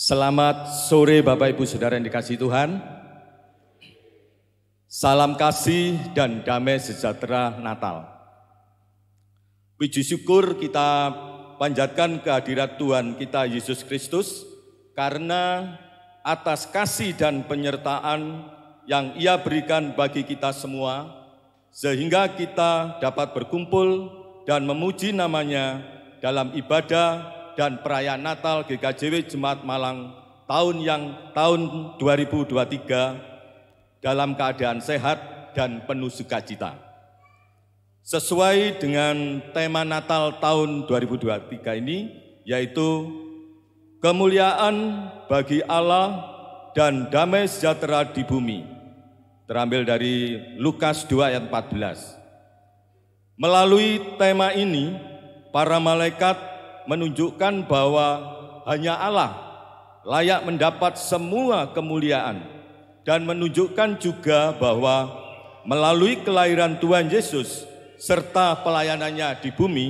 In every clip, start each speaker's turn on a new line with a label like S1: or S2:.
S1: Selamat sore Bapak Ibu Saudara yang dikasihi Tuhan. Salam kasih dan damai sejahtera Natal. Puji syukur kita panjatkan kehadirat Tuhan kita Yesus Kristus karena atas kasih dan penyertaan yang Ia berikan bagi kita semua, sehingga kita dapat berkumpul dan memuji namanya dalam ibadah dan perayaan Natal GKJW Jemaat Malang tahun 2023 dalam keadaan sehat dan penuh sukacita. Sesuai dengan tema Natal tahun 2023 ini, yaitu kemuliaan bagi Allah dan damai sejahtera di bumi, terambil dari Lukas 2 ayat 14. Melalui tema ini, para malaikat menunjukkan bahwa hanya Allah layak mendapat semua kemuliaan dan menunjukkan juga bahwa melalui kelahiran Tuhan Yesus serta pelayanannya di bumi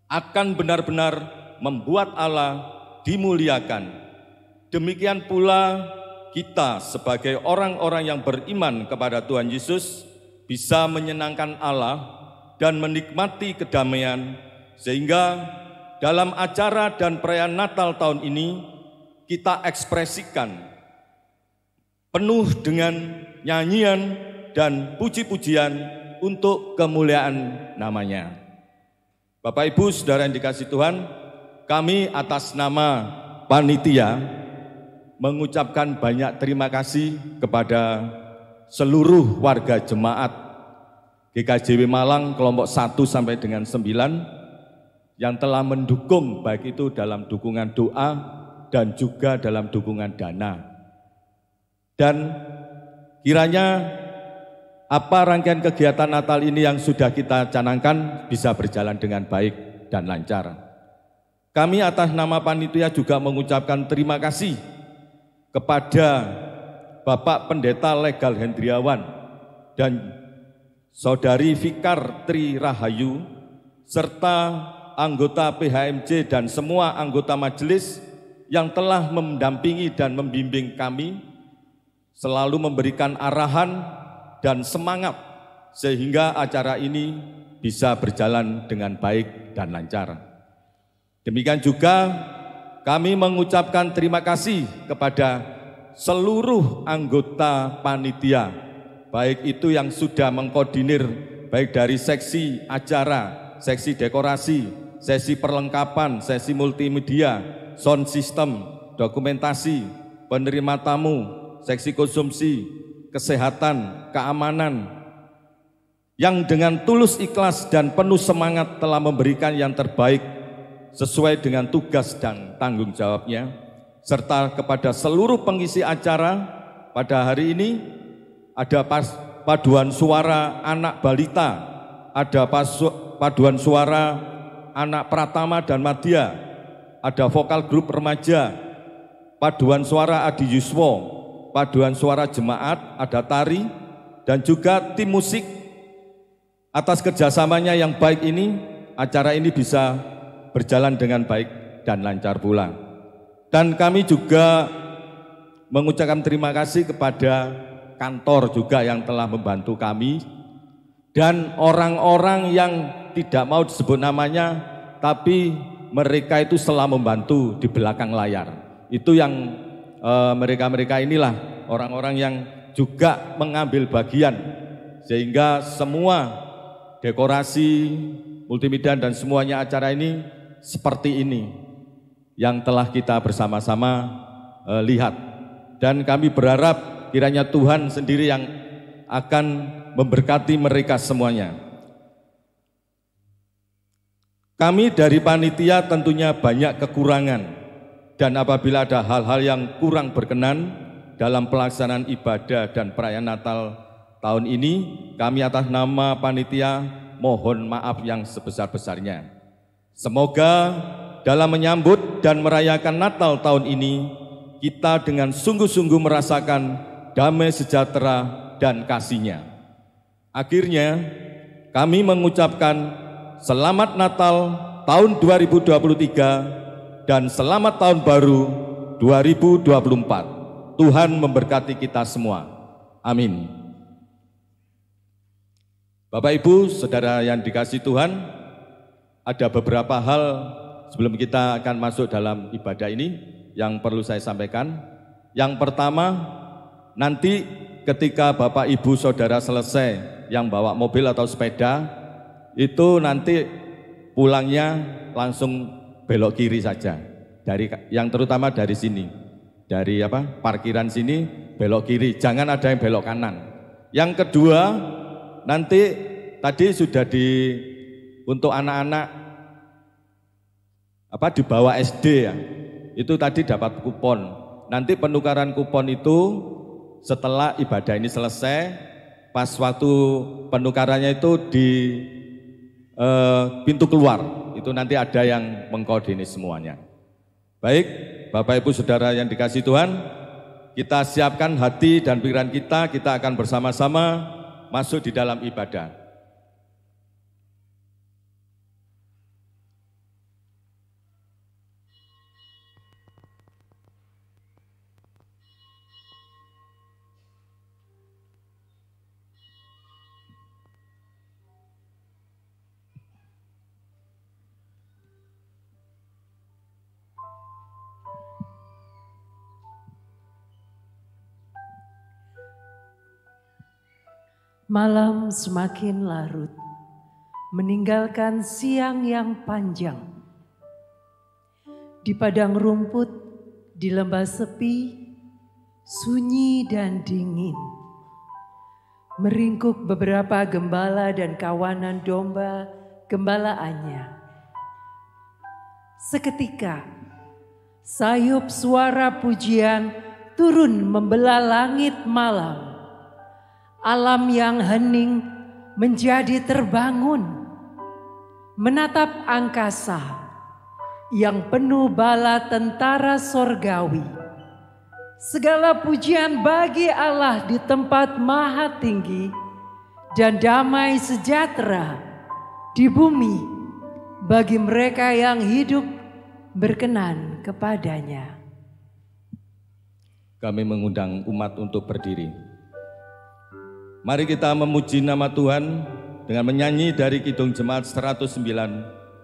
S1: akan benar-benar membuat Allah dimuliakan. Demikian pula kita sebagai orang-orang yang beriman kepada Tuhan Yesus bisa menyenangkan Allah dan menikmati kedamaian, sehingga dalam acara dan perayaan Natal tahun ini kita ekspresikan penuh dengan nyanyian dan puji-pujian untuk kemuliaan namanya. Bapak Ibu Saudara yang dikasihi Tuhan, kami atas nama panitia mengucapkan banyak terima kasih kepada seluruh warga jemaat GKJW Malang kelompok 1 sampai dengan 9 yang telah mendukung, baik itu dalam dukungan doa dan juga dalam dukungan dana. Dan kiranya apa rangkaian kegiatan Natal ini yang sudah kita canangkan bisa berjalan dengan baik dan lancar. Kami atas nama panitia juga mengucapkan terima kasih kepada Bapak Pendeta Legal Hendriawan dan Saudari Fikar Tri Rahayu serta anggota PHMJ dan semua anggota majelis yang telah mendampingi dan membimbing kami, selalu memberikan arahan dan semangat sehingga acara ini bisa berjalan dengan baik dan lancar. Demikian juga kami mengucapkan terima kasih kepada seluruh anggota panitia, baik itu yang sudah mengkoordinir, baik dari seksi acara, seksi dekorasi, sesi perlengkapan, sesi multimedia, sound system, dokumentasi, penerima tamu, seksi konsumsi, kesehatan, keamanan, yang dengan tulus ikhlas dan penuh semangat telah memberikan yang terbaik sesuai dengan tugas dan tanggung jawabnya, serta kepada seluruh pengisi acara pada hari ini. Ada paduan suara anak balita, ada paduan suara anak pratama dan madya, ada vokal grup remaja, paduan suara adi yuswo, paduan suara jemaat, ada tari, dan juga tim musik. Atas kerjasamanya yang baik ini, acara ini bisa berjalan dengan baik dan lancar pula. Dan kami juga mengucapkan terima kasih kepada kantor juga yang telah membantu kami, dan orang-orang yang tidak mau disebut namanya, tapi mereka itu selalu membantu di belakang layar. Itu yang mereka-mereka inilah orang-orang yang juga mengambil bagian, sehingga semua dekorasi, multimedia dan semuanya acara ini seperti ini yang telah kita bersama-sama lihat. Dan kami berharap kiranya Tuhan sendiri yang akan memberkati mereka semuanya. Kami dari panitia tentunya banyak kekurangan, dan apabila ada hal-hal yang kurang berkenan dalam pelaksanaan ibadah dan perayaan Natal tahun ini, kami atas nama panitia mohon maaf yang sebesar-besarnya. Semoga dalam menyambut dan merayakan Natal tahun ini, kita dengan sungguh-sungguh merasakan damai sejahtera dan kasih-Nya. Akhirnya, kami mengucapkan selamat Natal tahun 2023 dan selamat tahun baru 2024. Tuhan memberkati kita semua. Amin. Bapak Ibu, Saudara yang dikasihi Tuhan, ada beberapa hal sebelum kita akan masuk dalam ibadah ini yang perlu saya sampaikan. Yang pertama, nanti ketika Bapak Ibu Saudara selesai yang bawa mobil atau sepeda, itu nanti pulangnya langsung belok kiri saja. Yang terutama dari sini, dari parkiran sini belok kiri, jangan ada yang belok kanan. Yang kedua, nanti tadi sudah untuk anak-anak di bawah SD ya, itu tadi dapat kupon. Nanti penukaran kupon itu setelah ibadah ini selesai, pas waktu penukarannya itu di pintu keluar, itu nanti ada yang mengkoordinir semuanya. Baik, Bapak Ibu Saudara yang dikasihi Tuhan, kita siapkan hati dan pikiran kita akan bersama-sama masuk di dalam ibadah.
S2: Malam semakin larut, meninggalkan siang yang panjang. Di padang rumput, di lembah sepi, sunyi dan dingin. Meringkuk beberapa gembala dan kawanan domba gembalaannya. Seketika, sayup suara pujian turun membelah langit malam. Alam yang hening menjadi terbangun, menatap angkasa yang penuh bala tentara sorgawi. Segala pujian bagi Allah di tempat maha tinggi dan damai sejahtera di bumi bagi mereka yang hidup berkenan kepadanya.
S1: Kami mengundang umat untuk berdiri. Mari kita memuji nama Tuhan dengan menyanyi dari Kidung Jemaat 109,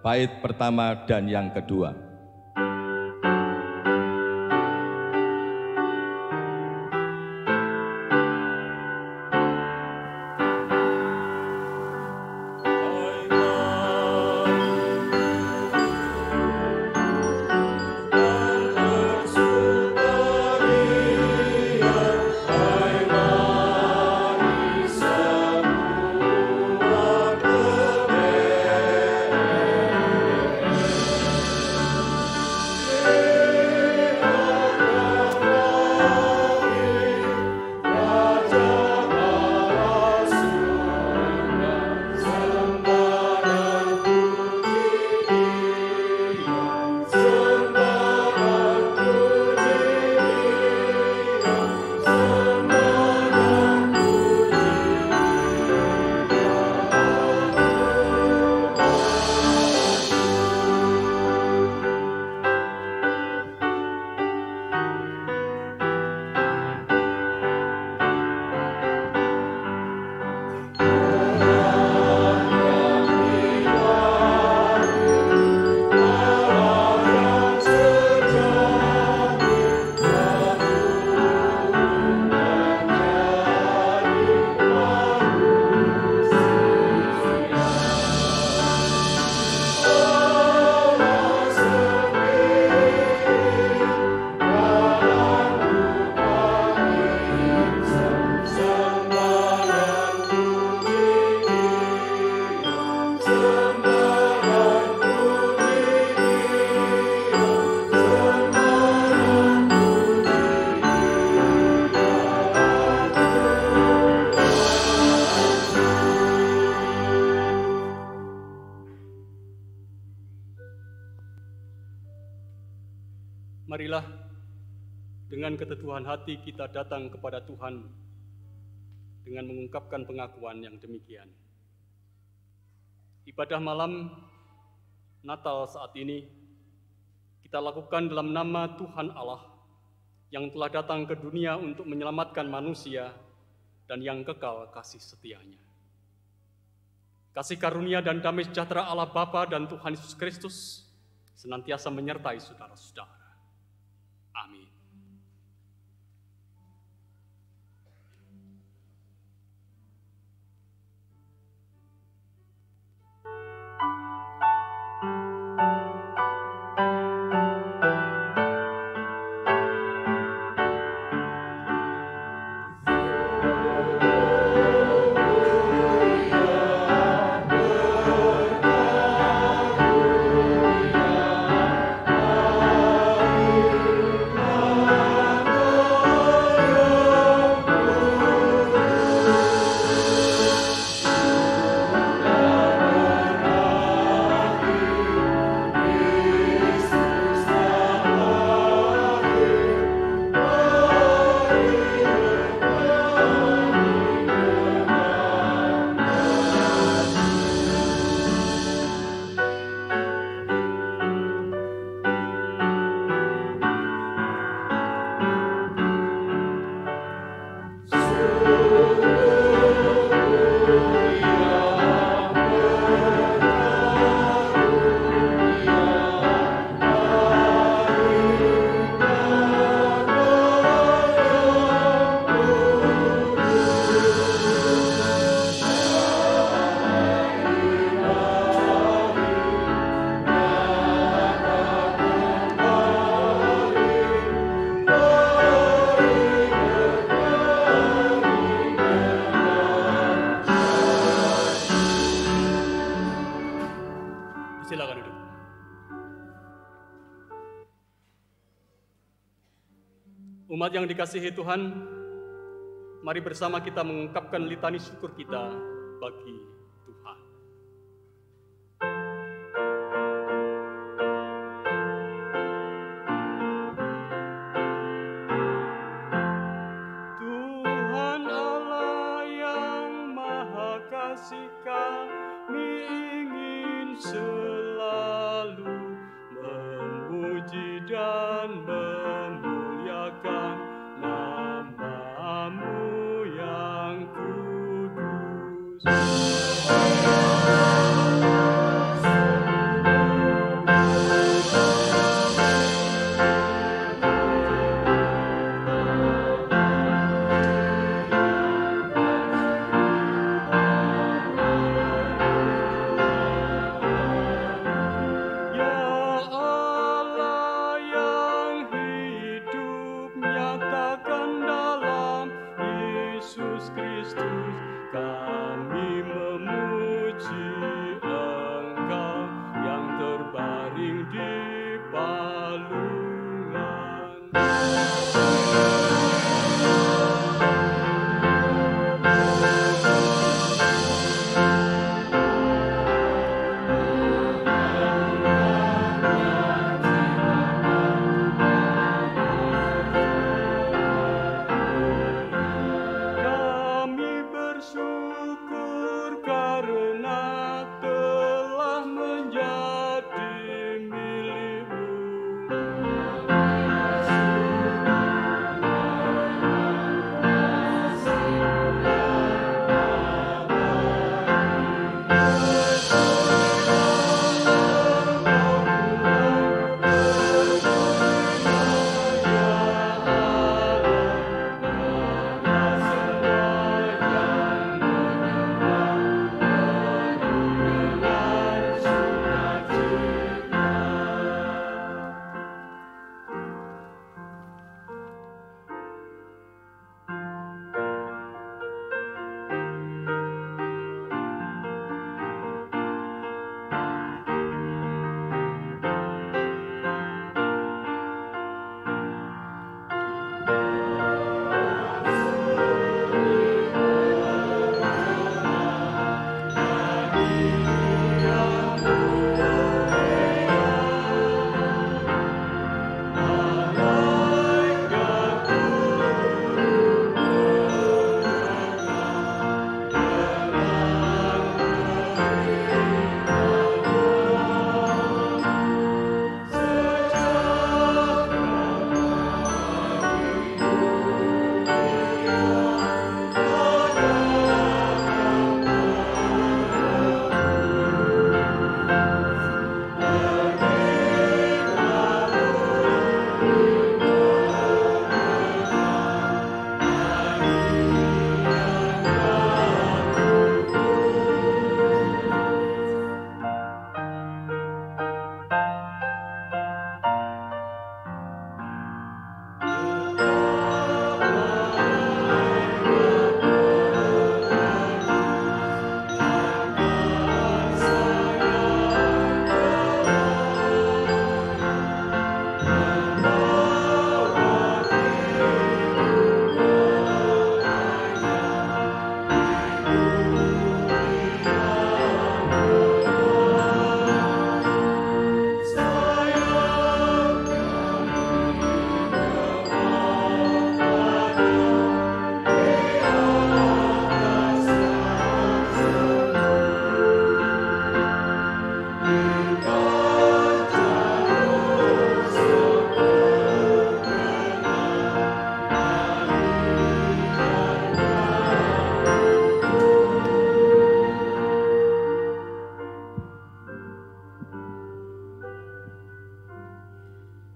S1: bait pertama dan yang kedua.
S3: Marilah dengan keteduhan hati kita datang kepada Tuhan dengan mengungkapkan pengakuan yang demikian. Ibadah malam Natal saat ini kita lakukan dalam nama Tuhan Allah yang telah datang ke dunia untuk menyelamatkan manusia dan yang kekal kasih setianya. Kasih karunia dan damai sejahtera Allah Bapa dan Tuhan Yesus Kristus senantiasa menyertai saudara-saudara. Amin. Silakan duduk. Umat yang dikasihi Tuhan, mari bersama kita mengungkapkan litani syukur kita bagi Tuhan. Tuhan Allah yang Maha Kasih, kami ingin selalu memuji dan memuliakan nama-Mu yang kudus.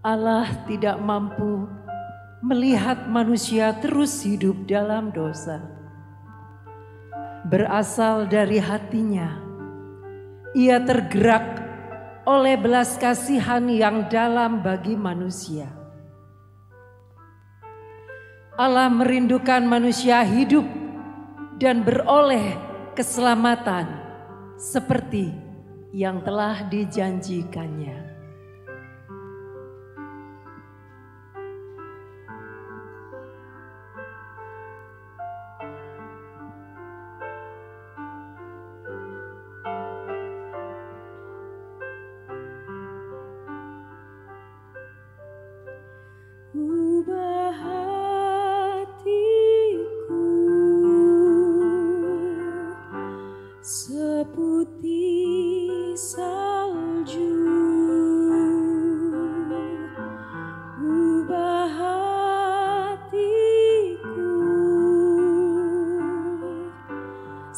S2: Allah tidak mampu melihat manusia terus hidup dalam dosa. Berasal dari hatinya, ia tergerak oleh belas kasihan yang dalam bagi manusia. Allah merindukan manusia hidup dan beroleh keselamatan seperti yang telah dijanjikannya.
S4: Ubah hatiku seputih salju.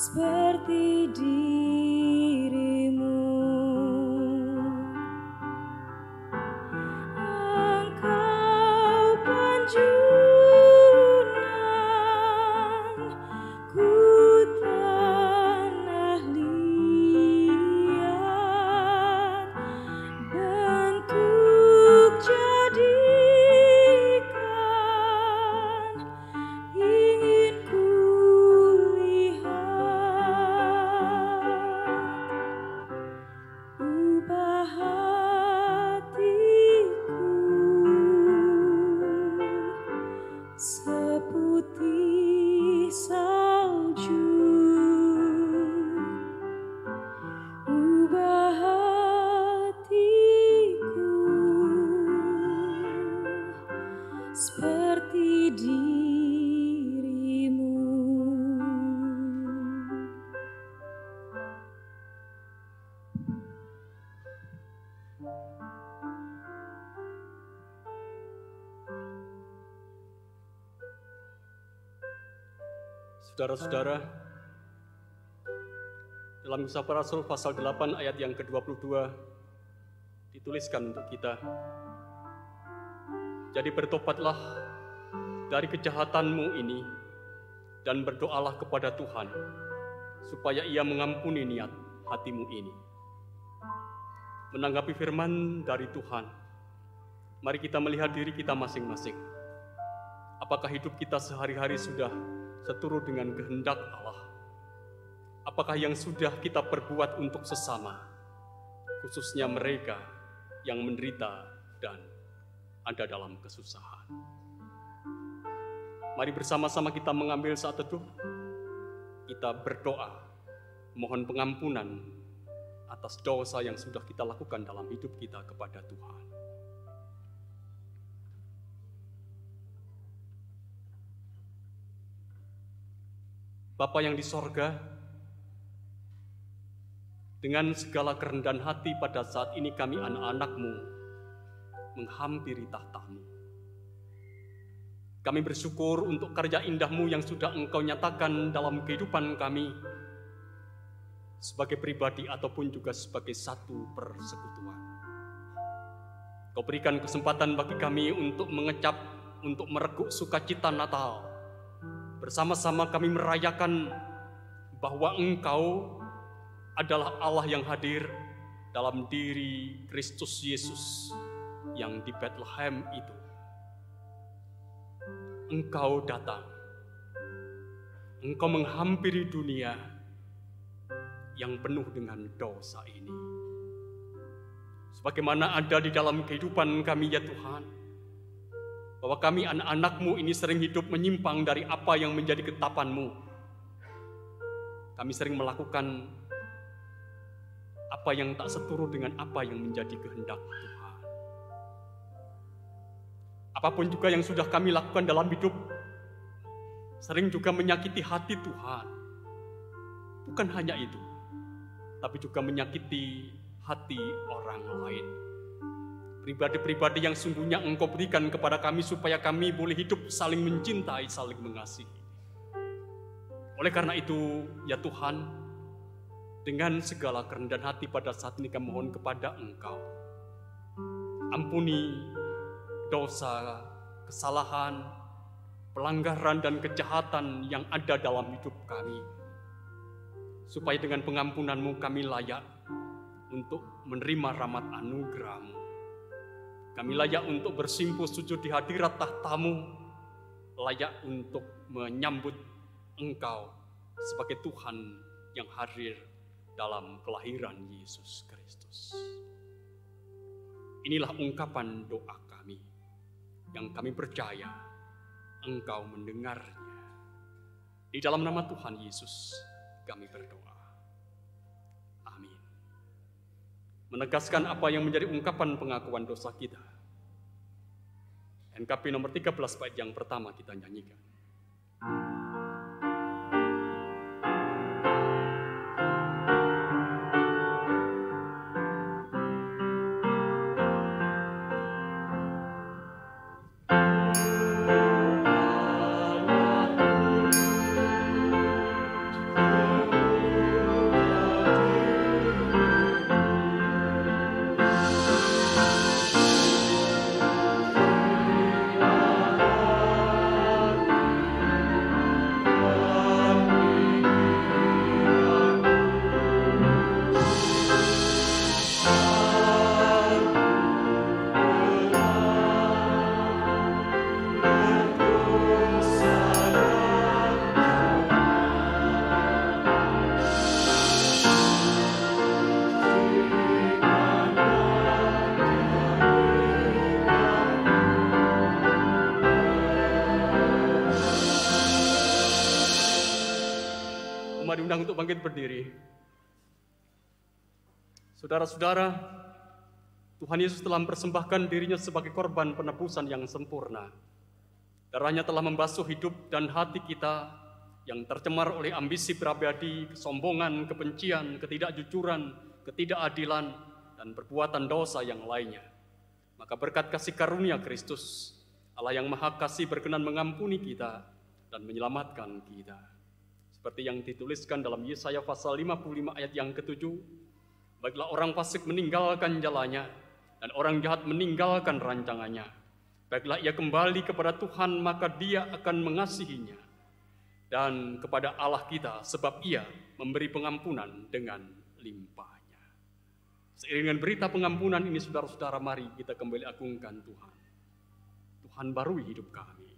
S4: seperti dirimu. Engkau panjunan ku tanah liat, bentuk jadikan ingin ku lihat, ubah hatiku seputih salju, ubah hatiku seperti dirimu.
S3: Saudara-saudara, dalam Kisah Para Rasul pasal 8 ayat yang ke-22 dituliskan untuk kita. Jadi bertobatlah dari kejahatanmu ini dan berdoalah kepada Tuhan supaya Ia mengampuni niat hatimu ini. Menanggapi firman dari Tuhan, mari kita melihat diri kita masing-masing. Apakah hidup kita sehari-hari sudah seturut dengan kehendak Allah? Apakah yang sudah kita perbuat untuk sesama, khususnya mereka yang menderita dan ada dalam kesusahan? Mari bersama-sama kita mengambil saat teduh. Kita berdoa, mohon pengampunan atas dosa yang sudah kita lakukan dalam hidup kita kepada Tuhan. Bapa yang di sorga, dengan segala kerendahan hati pada saat ini kami anak-anak-Mu menghampiri tahta-Mu. Kami bersyukur untuk karya indah-Mu yang sudah Engkau nyatakan dalam kehidupan kami sebagai pribadi ataupun juga sebagai satu persekutuan. Kau berikan kesempatan bagi kami untuk mengecap, untuk mereguk sukacita Natal. Bersama-sama kami merayakan bahwa Engkau adalah Allah yang hadir dalam diri Kristus Yesus yang di Bethlehem itu. Engkau datang, Engkau menghampiri dunia yang penuh dengan dosa ini. Sebagaimana ada di dalam kehidupan kami ya Tuhan, bahwa kami anak-anak-Mu ini sering hidup menyimpang dari apa yang menjadi ketetapan-Mu. Kami sering melakukan apa yang tak seturut dengan apa yang menjadi kehendak Tuhan. Apapun juga yang sudah kami lakukan dalam hidup, sering juga menyakiti hati Tuhan. Bukan hanya itu, tapi juga menyakiti hati orang lain. Pribadi-pribadi yang sungguhnya Engkau berikan kepada kami supaya kami boleh hidup saling mencintai, saling mengasihi. Oleh karena itu, ya Tuhan, dengan segala kerendahan hati pada saat ini kami mohon kepada Engkau. Ampuni dosa, kesalahan, pelanggaran dan kejahatan yang ada dalam hidup kami. Supaya dengan pengampunan-Mu kami layak untuk menerima rahmat anugerah-Mu. Kami layak untuk bersimpuh sujud di hadirat tahta-Mu, layak untuk menyambut Engkau sebagai Tuhan yang hadir dalam kelahiran Yesus Kristus. Inilah ungkapan doa kami, yang kami percaya Engkau mendengarnya. Di dalam nama Tuhan Yesus kami berdoa. Amin. Menegaskan apa yang menjadi ungkapan pengakuan dosa kita. NKP nomor 13 bait yang pertama kita nyanyikan. semua diundang untuk bangkit berdiri. Saudara-saudara, Tuhan Yesus telah mempersembahkan dirinya sebagai korban penebusan yang sempurna. Darahnya telah membasuh hidup dan hati kita yang tercemar oleh ambisi pribadi, kesombongan, kebencian, ketidakjujuran, ketidakadilan, dan perbuatan dosa yang lainnya. Maka berkat kasih karunia Kristus, Allah yang Maha Kasih berkenan mengampuni kita dan menyelamatkan kita. Seperti yang dituliskan dalam Yesaya pasal 55 ayat yang ke-7, baiklah orang fasik meninggalkan jalannya, dan orang jahat meninggalkan rancangannya. Baiklah ia kembali kepada Tuhan, maka Dia akan mengasihinya. Dan kepada Allah kita, sebab Ia memberi pengampunan dengan limpahnya. Seiring dengan berita pengampunan ini, saudara-saudara, mari kita kembali agungkan Tuhan. Tuhan barui hidup kami.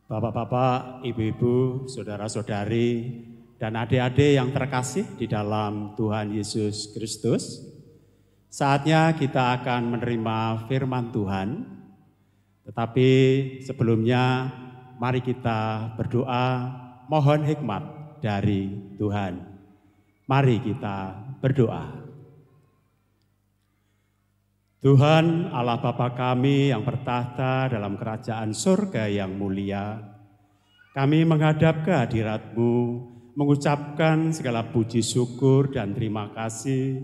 S5: Bapak-bapak, ibu-ibu, saudara-saudari, dan adik-adik yang terkasih di dalam Tuhan Yesus Kristus, saatnya kita akan menerima firman Tuhan. Tetapi sebelumnya, mari kita berdoa mohon hikmat dari Tuhan. Mari kita berdoa. Tuhan Allah Bapa kami yang bertahta dalam kerajaan surga yang mulia, kami menghadap ke hadirat-Mu, mengucapkan segala puji syukur dan terima kasih,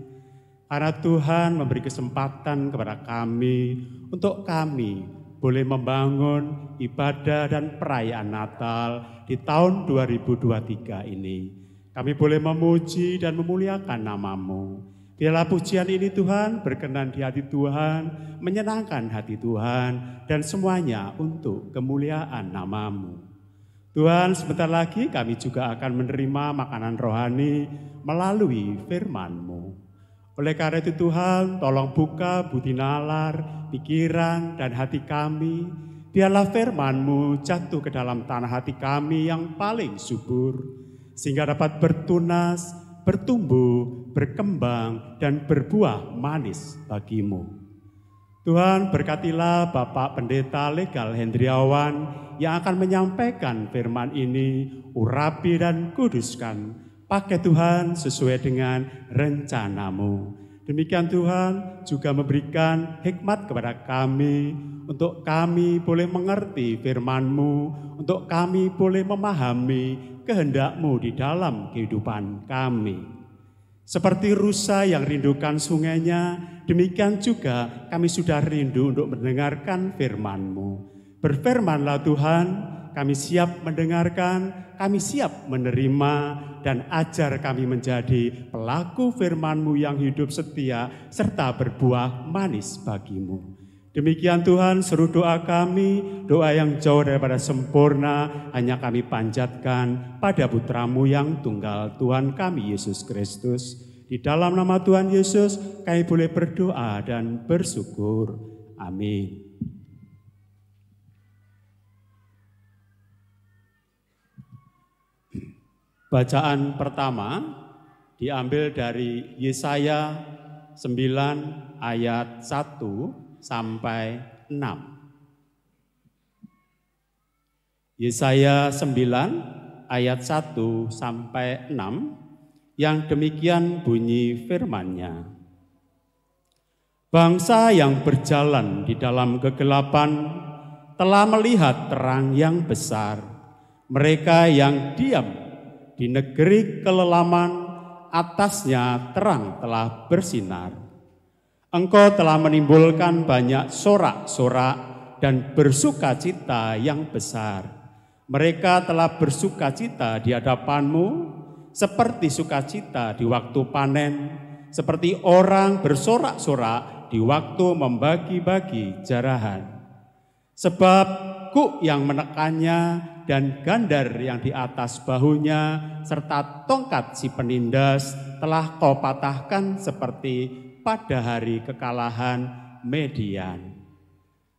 S5: karena Tuhan memberi kesempatan kepada kami untuk kami boleh membangun ibadah dan perayaan Natal di tahun 2023 ini. Kami boleh memuji dan memuliakan nama-Mu. Biarlah pujian ini Tuhan berkenan di hati Tuhan, menyenangkan hati Tuhan, dan semuanya untuk kemuliaan nama-Mu. Tuhan, sebentar lagi kami juga akan menerima makanan rohani melalui firman-Mu. Oleh karena itu Tuhan, tolong buka budi nalar, pikiran, dan hati kami. Biarlah firman-Mu jatuh ke dalam tanah hati kami yang paling subur, sehingga dapat bertunas, bertumbuh, berkembang, dan berbuah manis bagi-Mu. Tuhan, berkatilah Bapak Pendeta Legal Hendriawan yang akan menyampaikan firman ini, urapi dan kuduskan. Pakai Tuhan sesuai dengan rencana-Mu. Demikian Tuhan juga memberikan hikmat kepada kami, untuk kami boleh mengerti firman-Mu, untuk kami boleh memahami kehendak-Mu di dalam kehidupan kami. Seperti rusa yang rindukan sungainya, demikian juga kami sudah rindu untuk mendengarkan firman-Mu. Berfirmanlah Tuhan, kami siap mendengarkan, kami siap menerima, dan ajar kami menjadi pelaku firman-Mu yang hidup setia, serta berbuah manis bagi-Mu. Demikian Tuhan, seluruh doa kami, doa yang jauh daripada sempurna, hanya kami panjatkan pada Putra-Mu yang tunggal, Tuhan kami Yesus Kristus. Di dalam nama Tuhan Yesus, kami boleh berdoa dan bersyukur. Amin. Bacaan pertama diambil dari Yesaya 9 ayat 1 sampai 6. Yesaya 9 ayat 1 sampai 6 yang demikian bunyi firman-Nya. Bangsa yang berjalan di dalam kegelapan telah melihat terang yang besar. Mereka yang diam di negeri kelelaman, atasnya terang telah bersinar. Engkau telah menimbulkan banyak sorak-sorak dan bersukacita yang besar. Mereka telah bersukacita di hadapan-Mu seperti sukacita di waktu panen, seperti orang bersorak-sorak di waktu membagi-bagi jarahan. Sebab kuk yang menekannya dan gandar yang di atas bahunya serta tongkat si penindas telah Kau patahkan seperti pada hari kekalahan Median.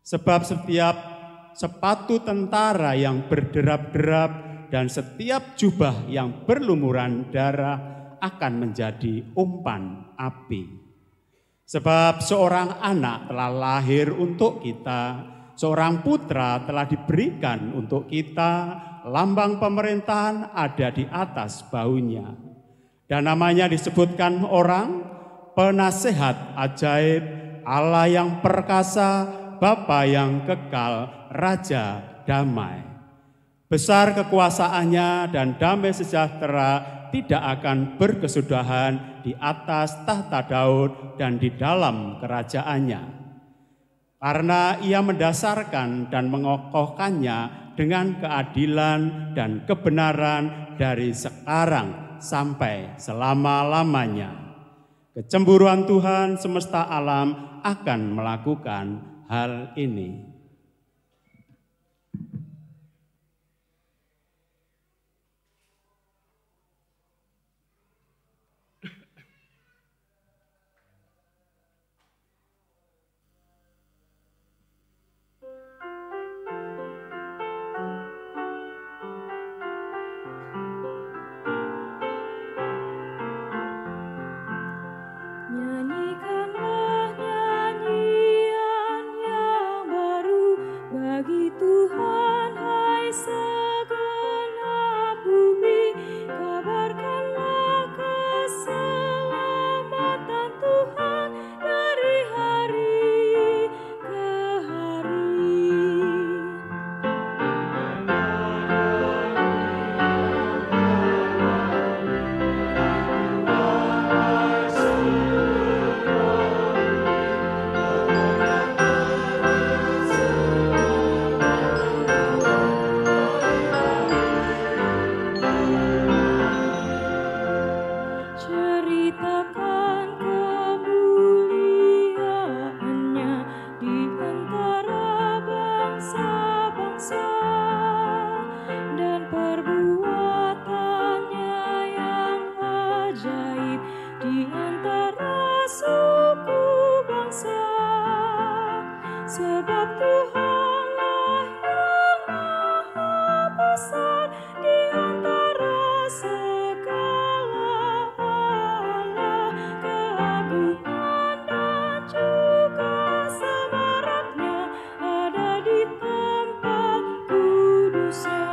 S5: Sebab setiap sepatu tentara yang berderap-derap dan setiap jubah yang berlumuran darah akan menjadi umpan api. Sebab seorang anak telah lahir untuk kita, seorang putra telah diberikan untuk kita, lambang pemerintahan ada di atas bahunya. Dan namanya disebutkan orang, Penasehat ajaib, Allah yang perkasa, Bapa yang kekal, Raja damai. Besar kekuasaannya dan damai sejahtera tidak akan berkesudahan di atas tahta Daud dan di dalam kerajaannya. Karena Ia mendasarkan dan mengokohkannya dengan keadilan dan kebenaran dari sekarang sampai selama-lamanya. Kecemburuan Tuhan semesta alam akan melakukan hal ini.
S4: sebab Tuhanlah yang maha besar di antara segala Allah. Keagungan dan juga semaraknya ada di tempat kudusnya.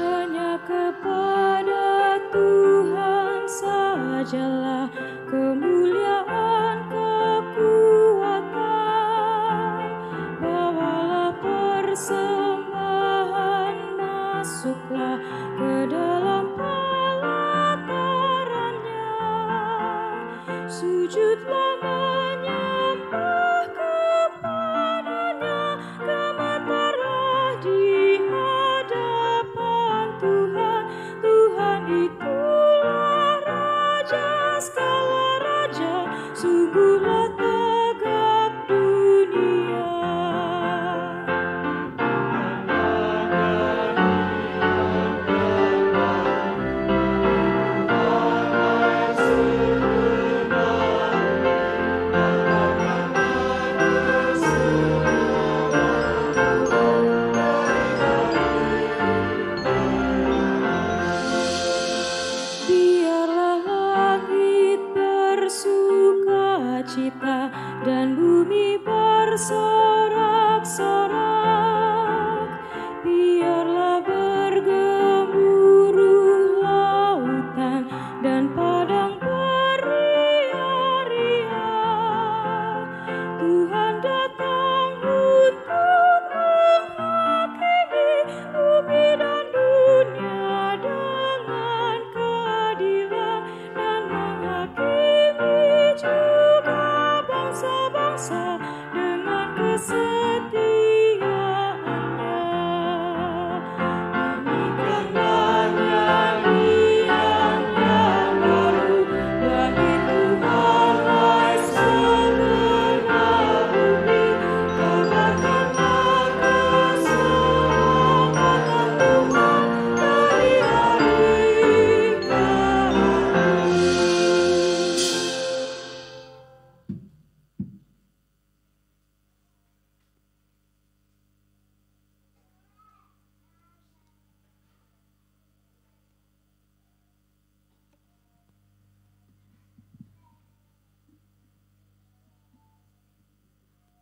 S4: Hanya kepada Tuhan sajalah kemuliaan, kekuatan. Bawalah persembahan, masuklah ke dalam pelatarannya. Sujudlah menyembah kepadanya, gemetarlah di hadapan Tuhan. Tuhan itulah Raja segala raja, sungguhlah tegap dunia. Biarlah langit bersukacita dan bumi bersorak-sorak. Biarlah bergemuruh lautan dan padang beriak-riak. Tuhan datang untuk menghakimi bumi dan dunia dengan keadilan, dan menghakimi juga bangsa-bangsa dengan kesetiaannya. Nyanyikanlah nyanyian yang baru bagi Tuhan, hai segenap bumi. Kabarkanlah keselamatan Tuhan dari hari ke hari.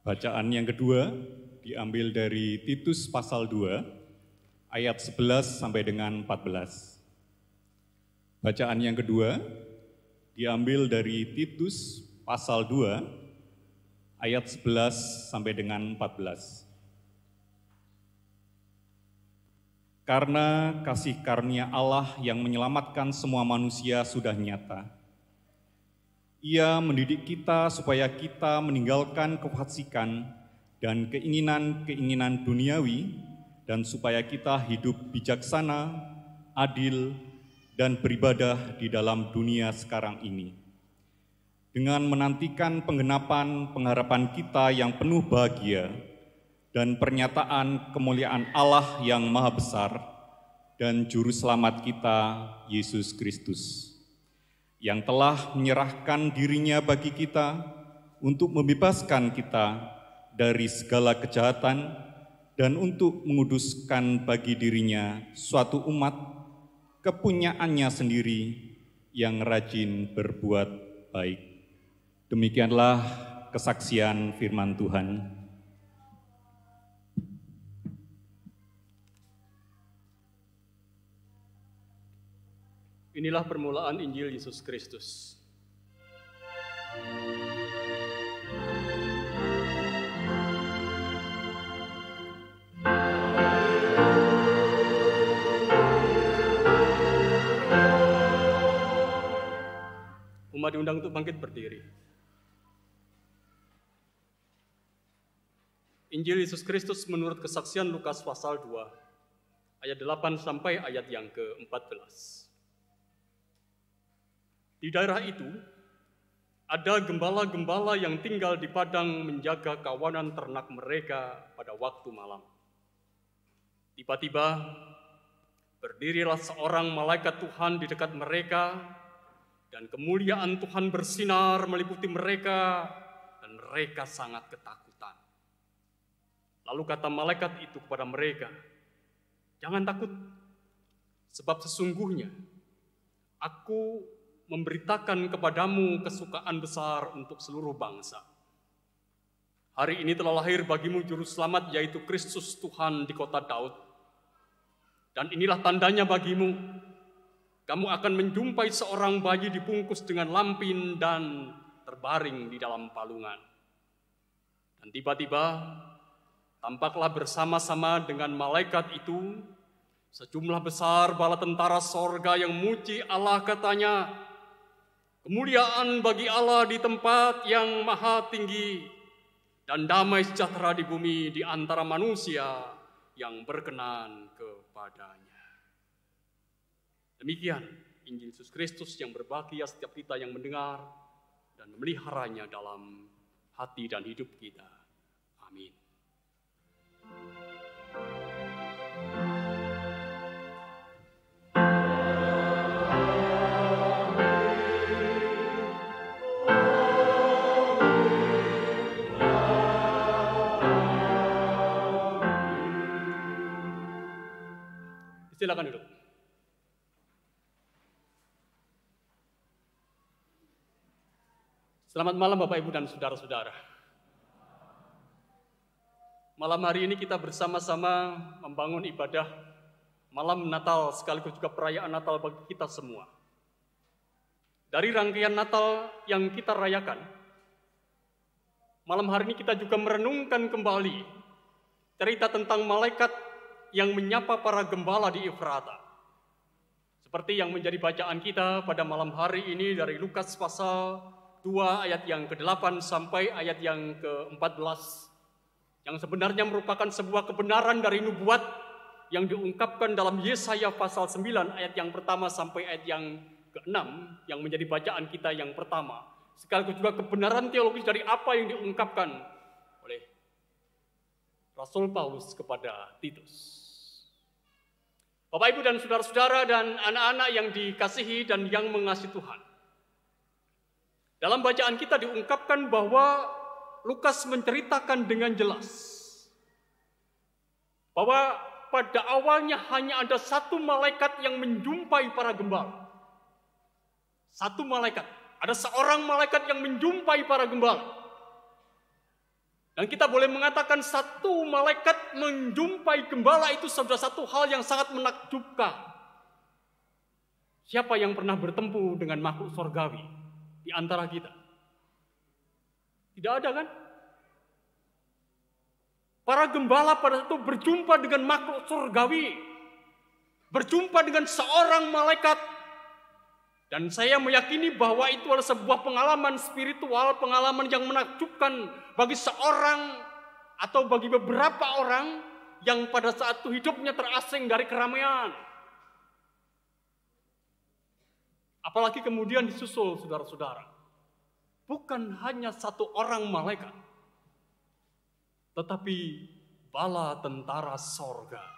S6: Bacaan yang kedua diambil dari Titus pasal 2 ayat 11 sampai dengan 14. Bacaan yang kedua diambil dari Titus pasal 2 ayat 11 sampai dengan 14. Karena kasih karunia Allah yang menyelamatkan semua manusia sudah nyata. Ia mendidik kita supaya kita meninggalkan kefasikan dan keinginan-keinginan duniawi, dan supaya kita hidup bijaksana, adil, dan beribadah di dalam dunia sekarang ini. Dengan menantikan penggenapan pengharapan kita yang penuh bahagia dan pernyataan kemuliaan Allah yang maha besar dan Juru Selamat kita, Yesus Kristus, yang telah menyerahkan dirinya bagi kita untuk membebaskan kita dari segala kejahatan dan untuk menguduskan bagi dirinya suatu umat kepunyaannya sendiri yang rajin berbuat baik. Demikianlah kesaksian firman Tuhan.
S3: Inilah permulaan Injil Yesus Kristus. Umat diundang untuk bangkit berdiri. Injil Yesus Kristus menurut kesaksian Lukas pasal 2, ayat 8 sampai ayat yang ke-14. Di daerah itu, ada gembala-gembala yang tinggal di padang menjaga kawanan ternak mereka pada waktu malam. Tiba-tiba, berdirilah seorang malaikat Tuhan di dekat mereka, dan kemuliaan Tuhan bersinar meliputi mereka, dan mereka sangat ketakutan. Lalu kata malaikat itu kepada mereka, "Jangan takut, sebab sesungguhnya Aku memberitakan kepadamu kesukaan besar untuk seluruh bangsa. Hari ini telah lahir bagimu juru selamat, yaitu Kristus Tuhan di kota Daud. Dan inilah tandanya bagimu, kamu akan menjumpai seorang bayi dibungkus dengan lampin dan terbaring di dalam palungan." Dan tiba-tiba tampaklah bersama-sama dengan malaikat itu sejumlah besar bala tentara sorga yang muji Allah, katanya, "Kemuliaan bagi Allah di tempat yang maha tinggi, dan damai sejahtera di bumi di antara manusia yang berkenan kepadanya." Demikian Injil Yesus Kristus yang berbahagia setiap kita yang mendengar dan memeliharanya dalam hati dan hidup kita. Amin. Silakan duduk. Selamat malam Bapak Ibu dan saudara-saudara. Malam hari ini kita bersama-sama membangun ibadah malam Natal sekaligus juga perayaan Natal bagi kita semua. Dari rangkaian Natal yang kita rayakan, malam hari ini kita juga merenungkan kembali cerita tentang malaikat yang menyapa para gembala di Efrata. Seperti yang menjadi bacaan kita pada malam hari ini dari Lukas pasal 2 ayat yang ke-8 sampai ayat yang ke-14, yang sebenarnya merupakan sebuah kebenaran dari nubuat yang diungkapkan dalam Yesaya pasal 9 ayat yang pertama sampai ayat yang ke-6, yang menjadi bacaan kita yang pertama, sekaligus juga kebenaran teologis dari apa yang diungkapkan oleh Rasul Paulus kepada Titus. Bapak, Ibu, dan saudara-saudara dan anak-anak yang dikasihi dan yang mengasihi Tuhan. Dalam bacaan kita diungkapkan bahwa Lukas menceritakan dengan jelas bahwa pada awalnya hanya ada satu malaikat yang menjumpai para gembala. Satu malaikat. Ada seorang malaikat yang menjumpai para gembala. Dan kita boleh mengatakan satu malaikat menjumpai gembala itu sudah satu hal yang sangat menakjubkan. Siapa yang pernah bertemu dengan makhluk surgawi di antara kita? Tidak ada, kan? Para gembala pada saat itu berjumpa dengan makhluk surgawi, berjumpa dengan seorang malaikat. Dan saya meyakini bahwa itu adalah sebuah pengalaman spiritual, pengalaman yang menakjubkan bagi seorang atau bagi beberapa orang yang pada saat itu hidupnya terasing dari keramaian. Apalagi kemudian disusul, saudara-saudara, bukan hanya satu orang malaikat, tetapi bala tentara sorga.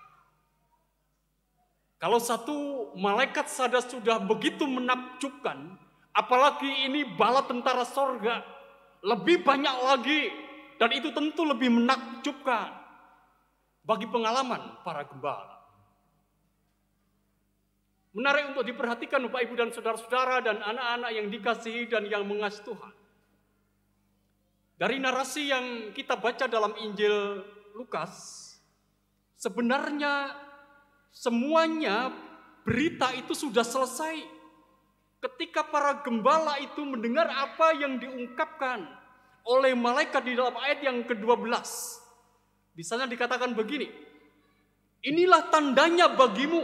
S3: Kalau satu malaikat saja sudah begitu menakjubkan, apalagi ini bala tentara sorga, lebih banyak lagi, dan itu tentu lebih menakjubkan bagi pengalaman para gembala. Menarik untuk diperhatikan Bapak, Ibu, dan saudara-saudara dan anak-anak yang dikasihi dan yang mengasihi Tuhan. Dari narasi yang kita baca dalam Injil Lukas, sebenarnya semuanya berita itu sudah selesai ketika para gembala itu mendengar apa yang diungkapkan oleh malaikat di dalam ayat yang ke-12. Di sana dikatakan begini, "Inilah tandanya bagimu,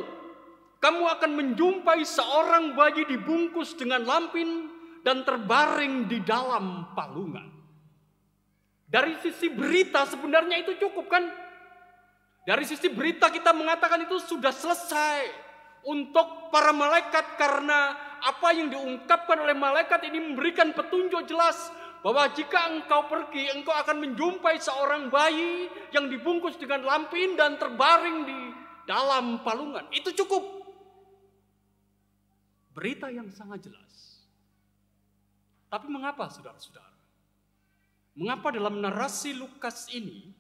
S3: kamu akan menjumpai seorang bayi dibungkus dengan lampin dan terbaring di dalam palungan." Dari sisi berita sebenarnya itu cukup, kan? Dari sisi berita kita mengatakan itu sudah selesai. untuk para malaikat, karena apa yang diungkapkan oleh malaikat ini memberikan petunjuk jelas bahwa jika engkau pergi, engkau akan menjumpai seorang bayi yang dibungkus dengan lampin dan terbaring di dalam palungan. Itu cukup. Berita yang sangat jelas. Tapi mengapa saudara-saudara? Mengapa dalam narasi Lukas ini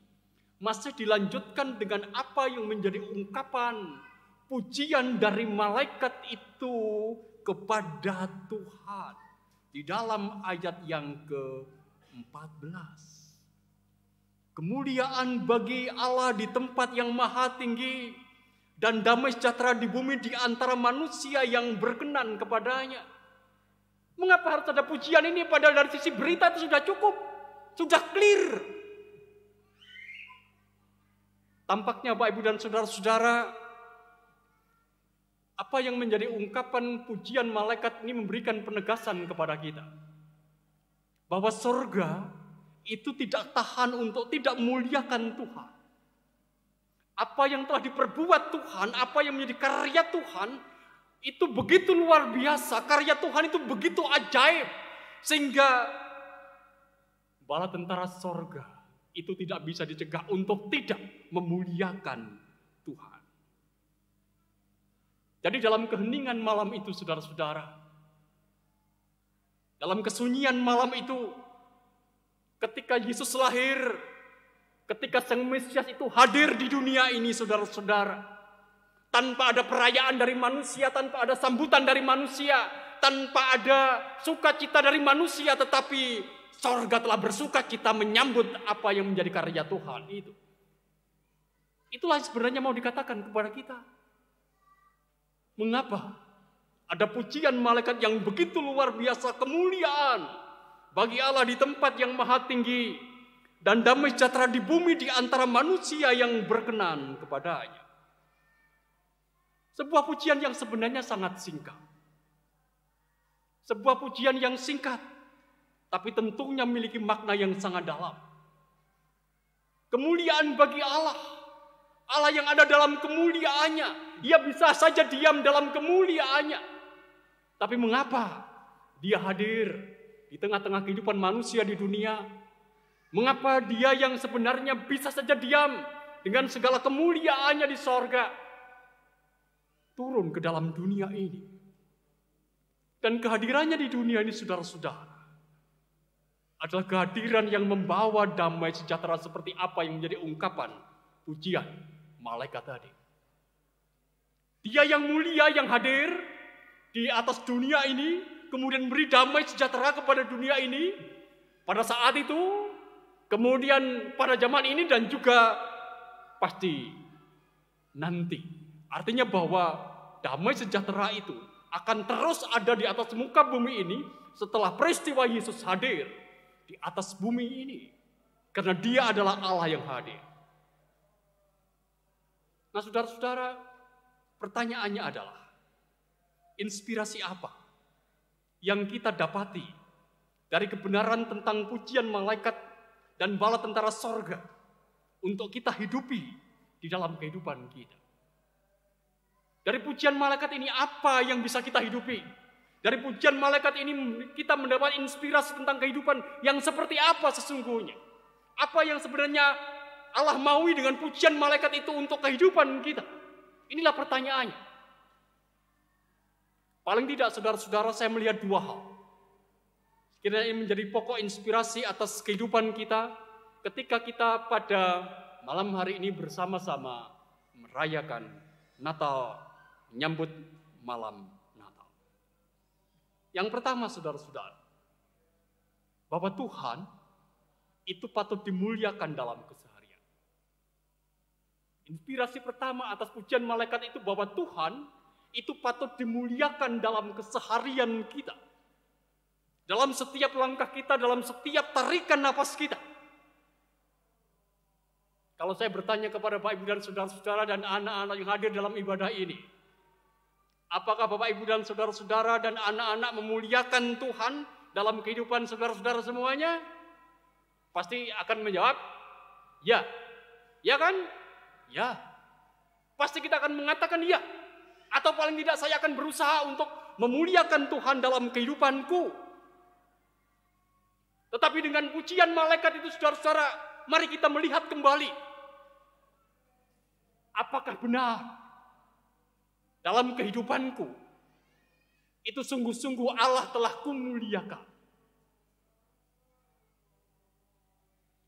S3: masih dilanjutkan dengan apa yang menjadi ungkapan pujian dari malaikat itu kepada Tuhan di dalam ayat yang ke-14. Kemuliaan bagi Allah di tempat yang maha tinggi dan damai sejahtera di bumi di antara manusia yang berkenan kepadanya. Mengapa harus ada pujian ini, padahal dari sisi berita itu sudah cukup, sudah clear. Tampaknya Bapak Ibu dan saudara-saudara, apa yang menjadi ungkapan pujian malaikat ini memberikan penegasan kepada kita bahwa surga itu tidak tahan untuk tidak memuliakan Tuhan. Apa yang telah diperbuat Tuhan, apa yang menjadi karya Tuhan, itu begitu luar biasa. Karya Tuhan itu begitu ajaib, sehingga bala tentara surga itu tidak bisa dicegah untuk tidak memuliakan Tuhan. Jadi dalam keheningan malam itu, saudara-saudara, dalam kesunyian malam itu, ketika Yesus lahir, ketika Sang Mesias itu hadir di dunia ini, saudara-saudara, tanpa ada perayaan dari manusia, tanpa ada sambutan dari manusia, tanpa ada sukacita dari manusia, tetapi sorga telah bersukacita menyambut apa yang menjadi karya Tuhan itu. Itulah sebenarnya mau dikatakan kepada kita. Mengapa ada pujian malaikat yang begitu luar biasa, kemuliaan bagi Allah di tempat yang maha tinggi dan damai sejahtera di bumi di antara manusia yang berkenan kepadanya. Sebuah pujian yang sebenarnya sangat singkat. Sebuah pujian yang singkat, tapi tentunya memiliki makna yang sangat dalam. Kemuliaan bagi Allah. Allah yang ada dalam kemuliaannya. Dia bisa saja diam dalam kemuliaannya. Tapi mengapa dia hadir di tengah-tengah kehidupan manusia di dunia? Mengapa dia yang sebenarnya bisa saja diam dengan segala kemuliaannya di sorga, turun ke dalam dunia ini? Dan kehadirannya di dunia ini, saudara-saudara, adalah kehadiran yang membawa damai sejahtera seperti apa yang menjadi ungkapan pujian malaikat tadi. Dia yang mulia yang hadir di atas dunia ini, kemudian beri damai sejahtera kepada dunia ini pada saat itu, kemudian pada zaman ini, dan juga pasti nanti. Artinya bahwa damai sejahtera itu akan terus ada di atas muka bumi ini setelah peristiwa Yesus hadir di atas bumi ini. Karena dia adalah Allah yang hadir. Nah, saudara-saudara, pertanyaannya adalah, inspirasi apa yang kita dapati dari kebenaran tentang pujian malaikat dan bala tentara sorga untuk kita hidupi di dalam kehidupan kita? Dari pujian malaikat ini apa yang bisa kita hidupi? Dari pujian malaikat ini kita mendapat inspirasi tentang kehidupan yang seperti apa sesungguhnya? Apa yang sebenarnya Allah maui dengan pujian malaikat itu untuk kehidupan kita? Inilah pertanyaannya. Paling tidak, saudara-saudara, saya melihat dua hal. Kiranya ini menjadi pokok inspirasi atas kehidupan kita ketika kita pada malam hari ini bersama-sama merayakan Natal, menyambut malam Natal. Yang pertama, saudara-saudara, bahwa Tuhan itu patut dimuliakan dalam keseharian. Inspirasi pertama atas pujian malaikat itu bahwa Tuhan itu patut dimuliakan dalam keseharian kita. Dalam setiap langkah kita, dalam setiap tarikan nafas kita. Kalau saya bertanya kepada Bapak Ibu dan saudara-saudara dan anak-anak yang hadir dalam ibadah ini, apakah Bapak Ibu dan saudara-saudara dan anak-anak memuliakan Tuhan dalam kehidupan saudara-saudara semuanya? Pasti akan menjawab, ya. Ya kan? Ya. Pasti kita akan mengatakan ya. Atau paling tidak saya akan berusaha untuk memuliakan Tuhan dalam kehidupanku. Tetapi dengan pujian malaikat itu, saudara-saudara, mari kita melihat kembali. Apakah benar dalam kehidupanku itu sungguh-sungguh Allah telah kumuliakan?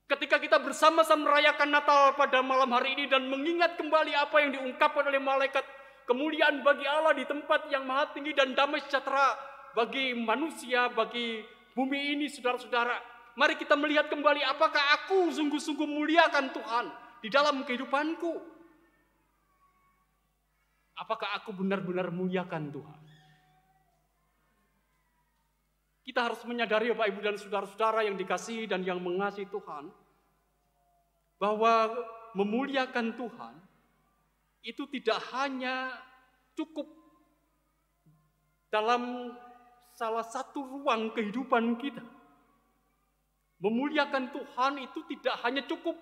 S3: Ketika kita bersama-sama merayakan Natal pada malam hari ini dan mengingat kembali apa yang diungkapkan oleh malaikat, kemuliaan bagi Allah di tempat yang maha tinggi dan damai sejahtera bagi manusia, bagi bumi ini, saudara-saudara. Mari kita melihat kembali apakah aku sungguh-sungguh muliakan Tuhan di dalam kehidupanku. Apakah aku benar-benar muliakan Tuhan? Kita harus menyadari Bapak Ibu dan saudara-saudara yang dikasihi dan yang mengasihi Tuhan, bahwa memuliakan Tuhan itu tidak hanya cukup dalam salah satu ruang kehidupan kita. Memuliakan Tuhan itu tidak hanya cukup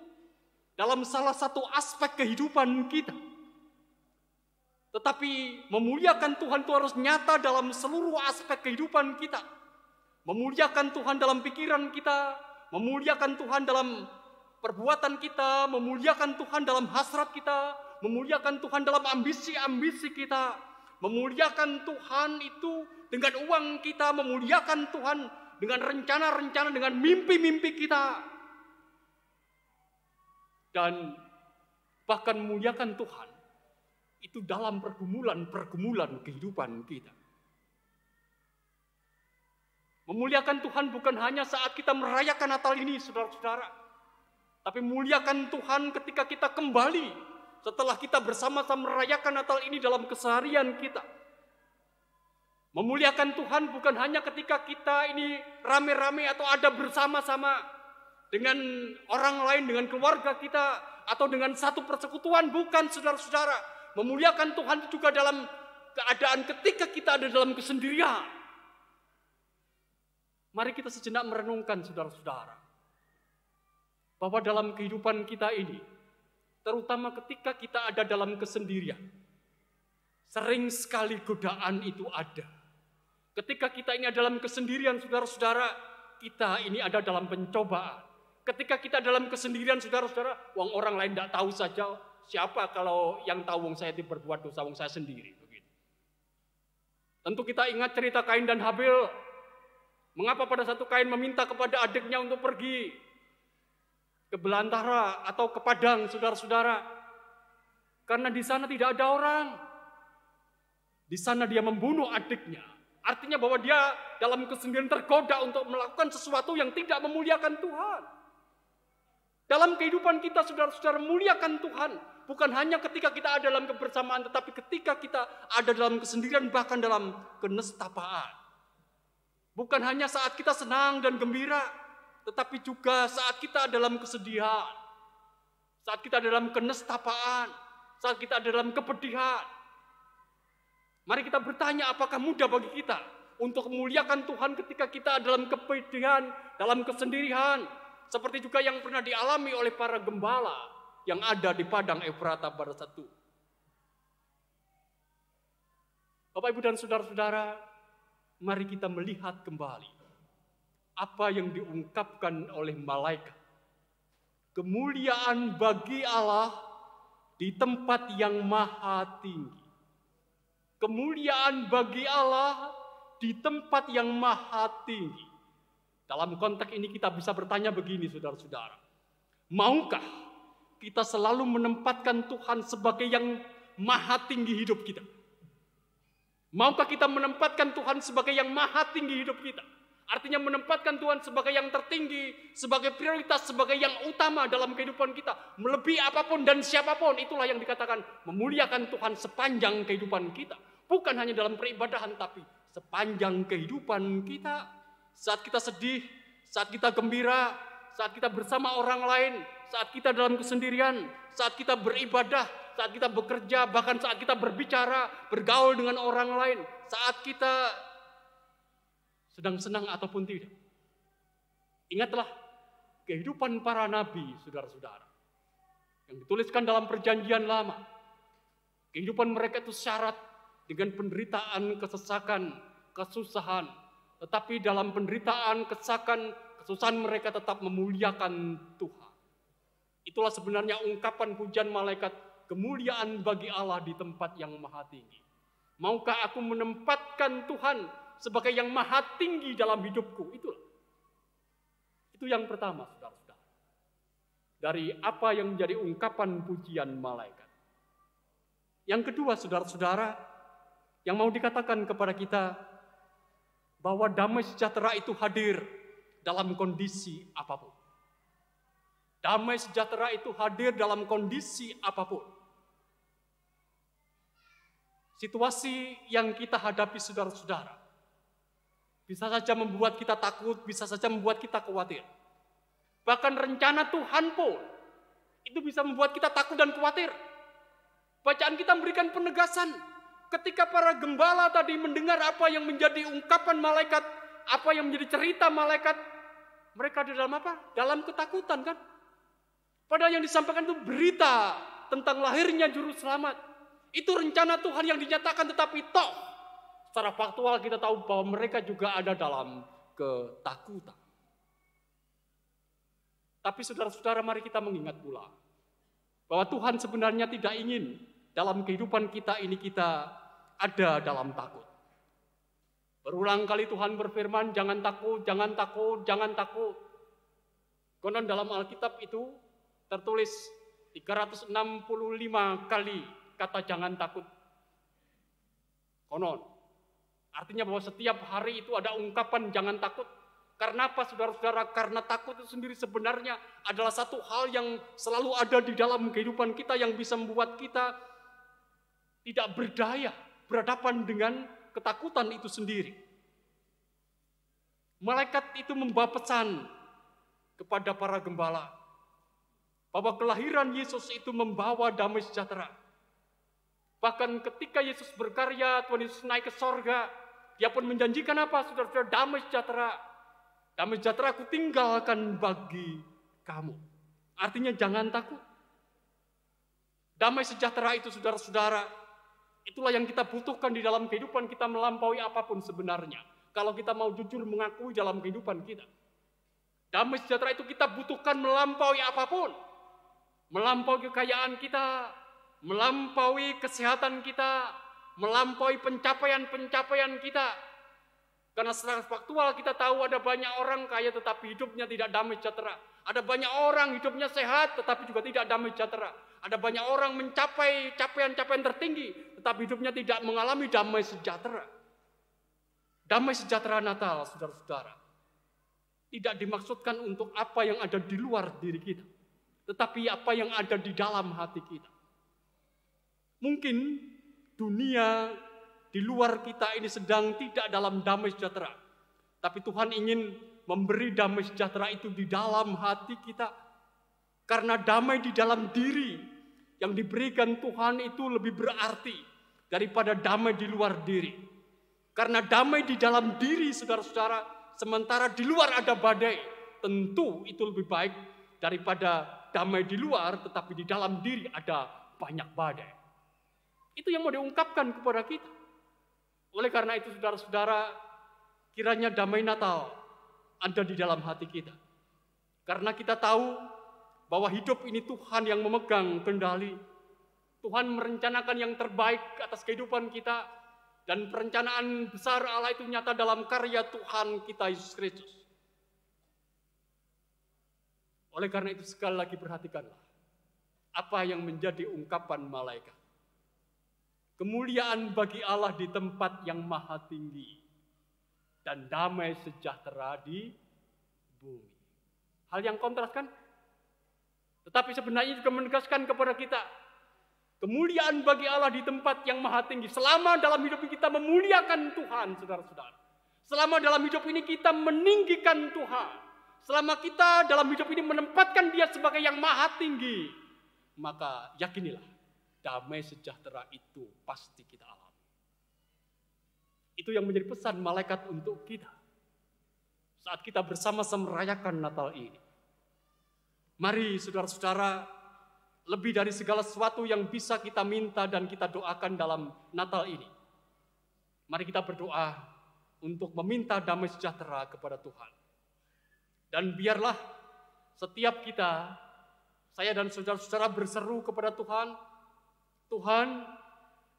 S3: dalam salah satu aspek kehidupan kita. Tetapi memuliakan Tuhan itu harus nyata dalam seluruh aspek kehidupan kita. Memuliakan Tuhan dalam pikiran kita, memuliakan Tuhan dalam perbuatan kita, memuliakan Tuhan dalam hasrat kita, memuliakan Tuhan dalam ambisi-ambisi kita, memuliakan Tuhan itu dengan uang kita, memuliakan Tuhan dengan rencana-rencana, dengan mimpi-mimpi kita. Dan bahkan memuliakan Tuhan itu dalam pergumulan-pergumulan kehidupan kita. Memuliakan Tuhan bukan hanya saat kita merayakan Natal ini, saudara-saudara. Tapi memuliakan Tuhan ketika kita kembali setelah kita bersama-sama merayakan Natal ini dalam keseharian kita. Memuliakan Tuhan bukan hanya ketika kita ini rame-rame atau ada bersama-sama dengan orang lain, dengan keluarga kita, atau dengan satu persekutuan, bukan, saudara-saudara. Memuliakan Tuhan juga dalam keadaan ketika kita ada dalam kesendirian. Mari kita sejenak merenungkan, saudara-saudara, bahwa dalam kehidupan kita ini, terutama ketika kita ada dalam kesendirian, sering sekali godaan itu ada. Ketika kita ini ada dalam kesendirian, saudara-saudara, kita ini ada dalam pencobaan. Ketika kita dalam kesendirian, saudara-saudara, orang lain tidak tahu saja, siapa kalau yang tahu saya itu berbuat dosa, saya sendiri. Begitu. Tentu kita ingat cerita Kain dan Habil. Mengapa pada satu Kain meminta kepada adiknya untuk pergi ke belantara atau ke padang, saudara-saudara? Karena di sana tidak ada orang. Di sana dia membunuh adiknya. Artinya bahwa dia dalam kesendirian tergoda untuk melakukan sesuatu yang tidak memuliakan Tuhan. Dalam kehidupan kita, saudara-saudara, muliakan Tuhan. Bukan hanya ketika kita ada dalam kebersamaan, tetapi ketika kita ada dalam kesendirian, bahkan dalam kenestapaan. Bukan hanya saat kita senang dan gembira, tetapi juga saat kita dalam kesedihan, saat kita dalam kenestapaan, saat kita dalam kepedihan. Mari kita bertanya, apakah mudah bagi kita untuk memuliakan Tuhan ketika kita dalam kepedihan, dalam kesendirian, seperti juga yang pernah dialami oleh para gembala yang ada di padang Efrata pada satu. Bapak, Ibu, dan saudara-saudara, mari kita melihat kembali apa yang diungkapkan oleh malaikat. Kemuliaan bagi Allah di tempat yang maha tinggi. Kemuliaan bagi Allah di tempat yang maha tinggi. Dalam konteks ini kita bisa bertanya begini, saudara-saudara. Maukah kita selalu menempatkan Tuhan sebagai yang maha tinggi hidup kita? Maukah kita menempatkan Tuhan sebagai yang maha tinggi hidup kita? Artinya menempatkan Tuhan sebagai yang tertinggi, sebagai prioritas, sebagai yang utama dalam kehidupan kita. Melebihi apapun dan siapapun, itulah yang dikatakan memuliakan Tuhan sepanjang kehidupan kita. Bukan hanya dalam peribadahan, tapi sepanjang kehidupan kita. Saat kita sedih, saat kita gembira, saat kita bersama orang lain, saat kita dalam kesendirian, saat kita beribadah, saat kita bekerja, bahkan saat kita berbicara, bergaul dengan orang lain, saat kita sedang senang ataupun tidak. Ingatlah kehidupan para nabi, saudara-saudara, yang dituliskan dalam perjanjian lama. Kehidupan mereka itu syarat dengan penderitaan, kesesakan, kesusahan. Tetapi dalam penderitaan, kesusahan mereka tetap memuliakan Tuhan. Itulah sebenarnya ungkapan pujian malaikat, kemuliaan bagi Allah di tempat yang maha tinggi. Maukah aku menempatkan Tuhan sebagai yang maha tinggi dalam hidupku? Itu yang pertama, saudara-saudara. Dari apa yang menjadi ungkapan pujian malaikat. Yang kedua, saudara-saudara, yang mau dikatakan kepada kita, bahwa damai sejahtera itu hadir dalam kondisi apapun. Damai sejahtera itu hadir dalam kondisi apapun. Situasi yang kita hadapi, saudara-saudara, bisa saja membuat kita takut, bisa saja membuat kita khawatir. Bahkan rencana Tuhan pun itu bisa membuat kita takut dan khawatir. Bacaan kita memberikan penegasan. Ketika para gembala tadi mendengar apa yang menjadi ungkapan malaikat, apa yang menjadi cerita malaikat, mereka di dalam apa? Dalam ketakutan, kan? Padahal yang disampaikan itu berita tentang lahirnya juru selamat. Itu rencana Tuhan yang dinyatakan, tetapi toh secara faktual kita tahu bahwa mereka juga ada dalam ketakutan. Tapi saudara-saudara, mari kita mengingat pula bahwa Tuhan sebenarnya tidak ingin dalam kehidupan kita ini kita ada dalam takut. Berulang kali Tuhan berfirman, jangan takut, jangan takut, jangan takut. Konon dalam Alkitab itu tertulis 365 kali kata jangan takut. Konon. Artinya bahwa setiap hari itu ada ungkapan jangan takut. Karena apa, saudara-saudara? Karena takut itu sendiri sebenarnya adalah satu hal yang selalu ada di dalam kehidupan kita yang bisa membuat kita tidak berdaya berhadapan dengan ketakutan itu sendiri. Malaikat itu membawa pesan kepada para gembala bahwa kelahiran Yesus itu membawa damai sejahtera. Bahkan ketika Yesus berkarya, Tuhan Yesus naik ke sorga, Dia pun menjanjikan apa, saudara-saudara? Damai sejahtera. Damai sejahtera aku tinggalkan bagi kamu. Artinya jangan takut. Damai sejahtera itu, saudara-saudara, itulah yang kita butuhkan di dalam kehidupan kita melampaui apapun sebenarnya. Kalau kita mau jujur mengakui dalam kehidupan kita. Damai sejahtera itu kita butuhkan melampaui apapun. Melampaui kekayaan kita, melampaui kesehatan kita, melampaui pencapaian-pencapaian kita. Karena secara faktual kita tahu ada banyak orang kaya tetapi hidupnya tidak damai sejahtera. Ada banyak orang hidupnya sehat tetapi juga tidak damai sejahtera. Ada banyak orang mencapai capaian-capaian tertinggi tetapi hidupnya tidak mengalami damai sejahtera. Damai sejahtera Natal, saudara-saudara, tidak dimaksudkan untuk apa yang ada di luar diri kita, tetapi apa yang ada di dalam hati kita. Mungkin dunia di luar kita ini sedang tidak dalam damai sejahtera, tapi Tuhan ingin memberi damai sejahtera itu di dalam hati kita. Karena damai di dalam diri yang diberikan Tuhan itu lebih berarti daripada damai di luar diri. Karena damai di dalam diri, saudara-saudara, sementara di luar ada badai, tentu itu lebih baik daripada damai di luar, tetapi di dalam diri ada banyak badai. Itu yang mau diungkapkan kepada kita. Oleh karena itu, saudara-saudara, kiranya damai Natal ada di dalam hati kita. Karena kita tahu bahwa hidup ini Tuhan yang memegang kendali. Tuhan merencanakan yang terbaik atas kehidupan kita. Dan perencanaan besar Allah itu nyata dalam karya Tuhan kita Yesus Kristus. Oleh karena itu sekali lagi perhatikanlah apa yang menjadi ungkapan malaikat. Kemuliaan bagi Allah di tempat yang maha tinggi dan damai sejahtera di bumi. Hal yang kontras kan? Tetapi sebenarnya juga menegaskan kepada kita kemuliaan bagi Allah di tempat yang maha tinggi. Selama dalam hidup ini kita memuliakan Tuhan, saudara-saudara. Selama dalam hidup ini kita meninggikan Tuhan. Selama kita dalam hidup ini menempatkan Dia sebagai yang maha tinggi. Maka yakinilah, damai sejahtera itu pasti kita alami. Itu yang menjadi pesan malaikat untuk kita. Saat kita bersama-sama merayakan Natal ini. Mari saudara-saudara, lebih dari segala sesuatu yang bisa kita minta dan kita doakan dalam Natal ini. Mari kita berdoa untuk meminta damai sejahtera kepada Tuhan. Dan biarlah setiap kita, saya dan saudara-saudara berseru kepada Tuhan, Tuhan,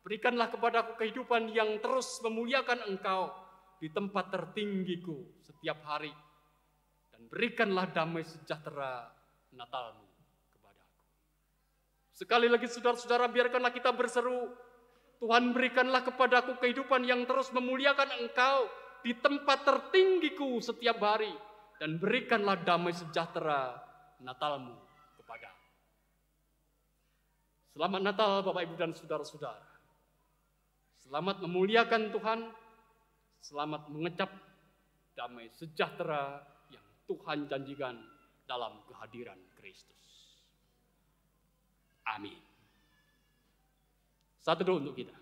S3: berikanlah kepadaku kehidupan yang terus memuliakan Engkau di tempat tertinggiku setiap hari. Dan berikanlah damai sejahtera Natal-Mu kepadaku. Sekali lagi saudara-saudara, biarkanlah kita berseru, Tuhan, berikanlah kepadaku kehidupan yang terus memuliakan Engkau di tempat tertinggiku setiap hari. Dan berikanlah damai sejahtera Natal-Mu kepadaku. Selamat Natal Bapak Ibu dan saudara-saudara. Selamat memuliakan Tuhan. Selamat mengecap damai sejahtera yang Tuhan janjikan dalam kehadiran Kristus. Amin. Satu doa untuk kita.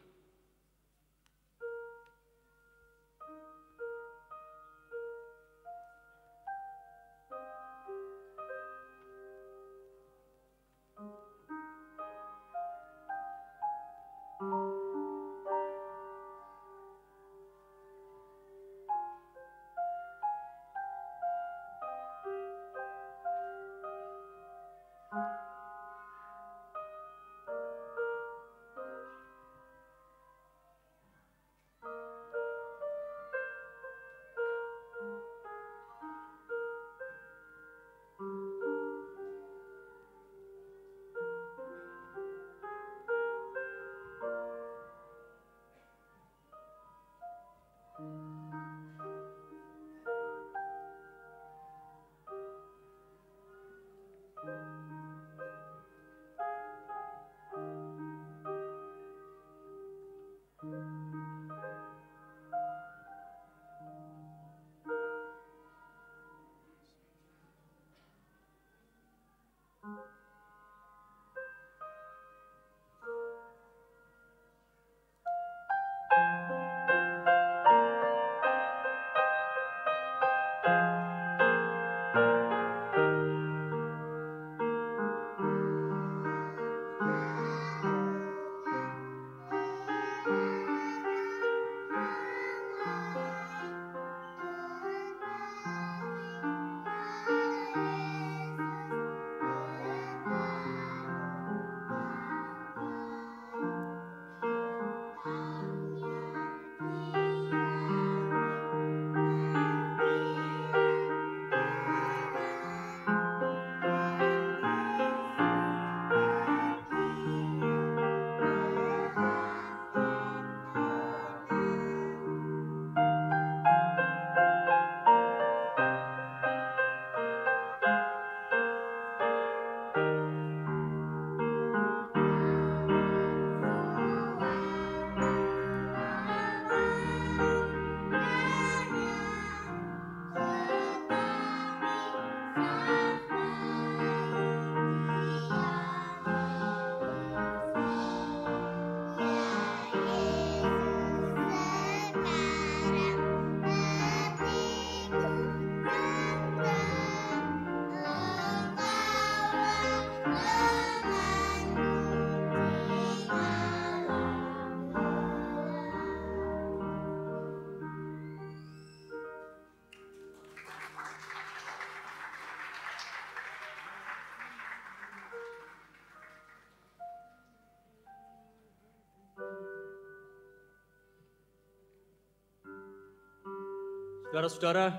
S3: Saudara-saudara,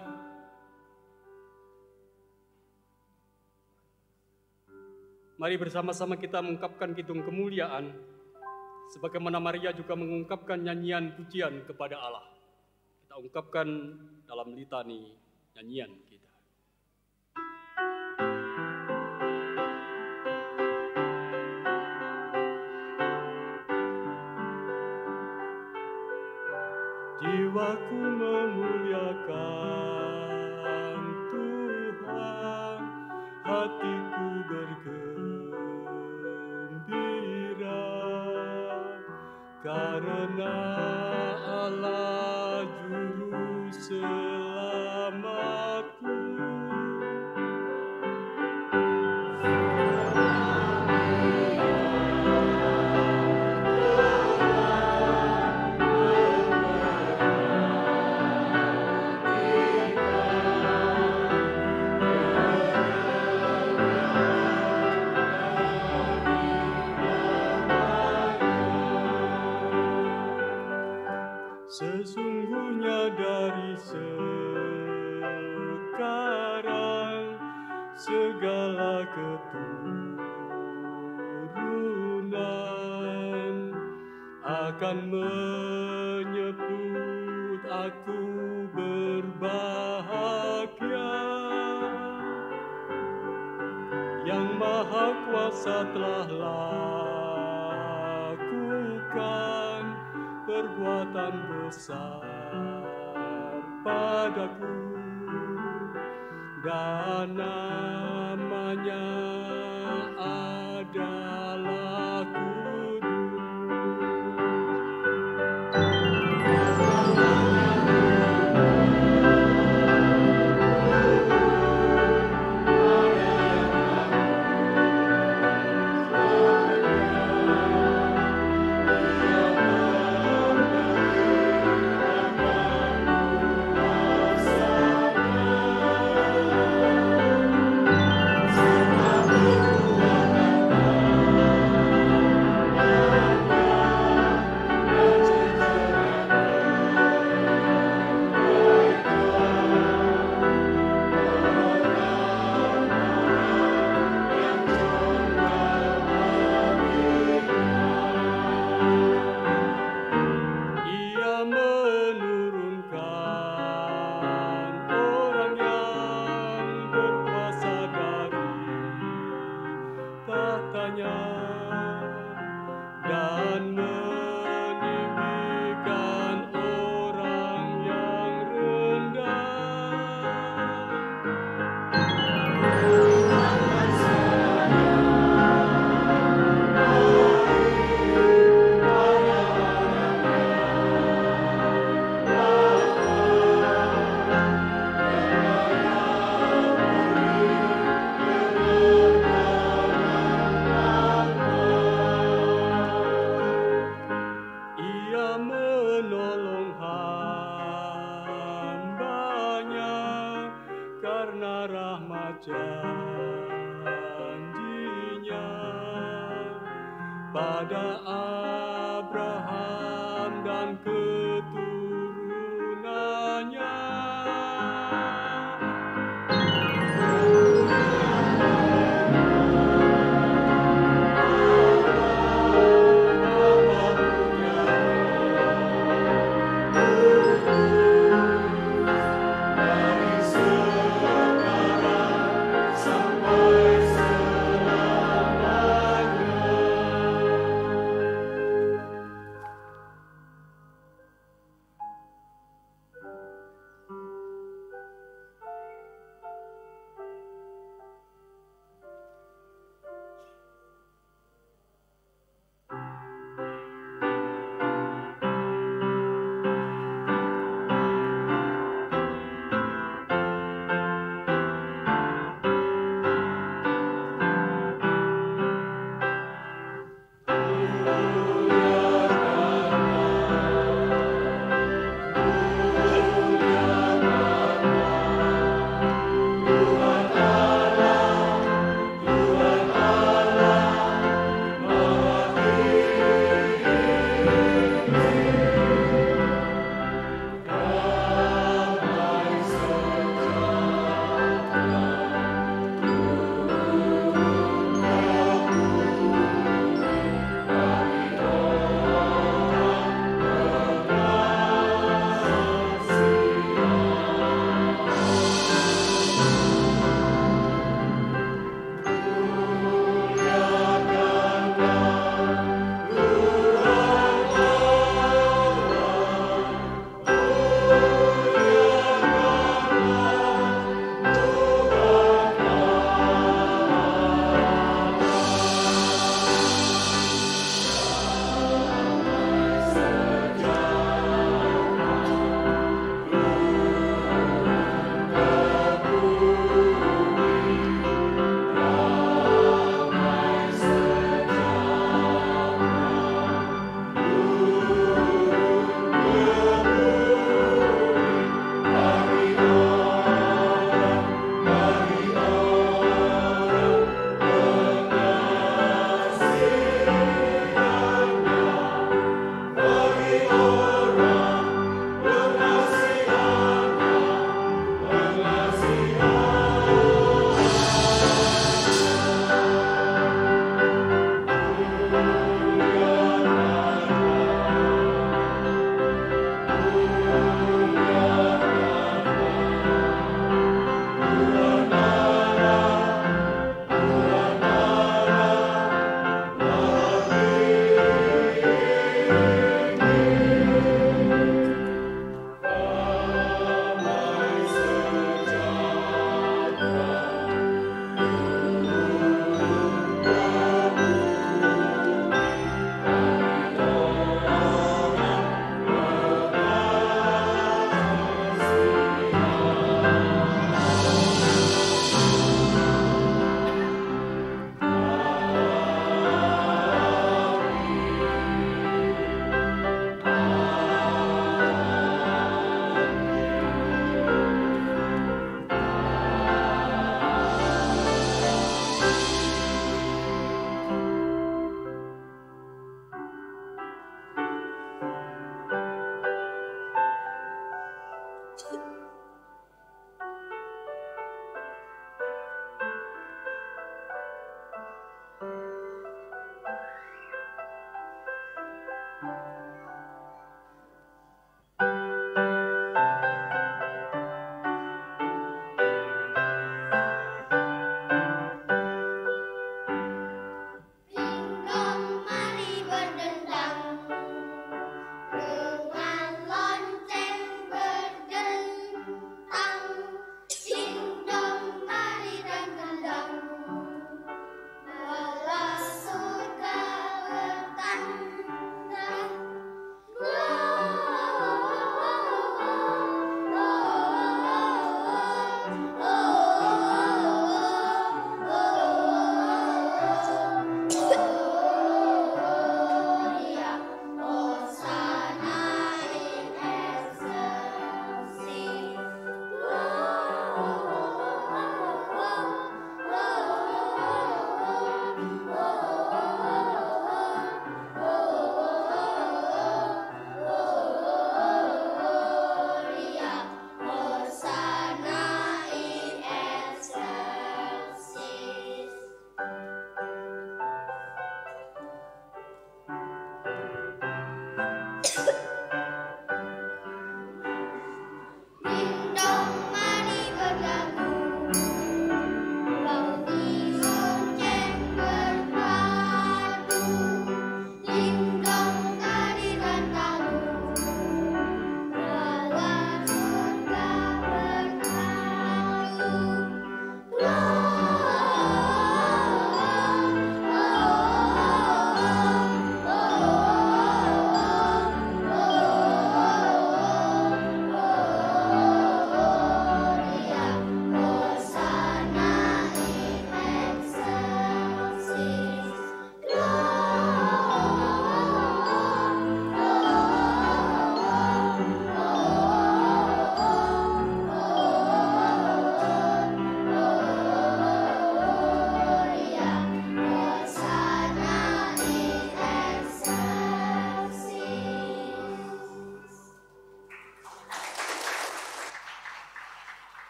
S3: mari bersama-sama kita mengungkapkan kidung kemuliaan, sebagaimana Maria juga mengungkapkan nyanyian pujian kepada Allah. Kita ungkapkan dalam litani nyanyian kita. Jiwaku memuliakan Tuhan, hatiku bergembira, karena Allah juru selamatku. waktunya dari sekarang segala keturunan akan menyebut aku berbahagia. Yang Maha Kuasa telah lakukan perbuatan besar padaku, dan namanya adalah kudus. janjinya pada Abraham dan keturunannya.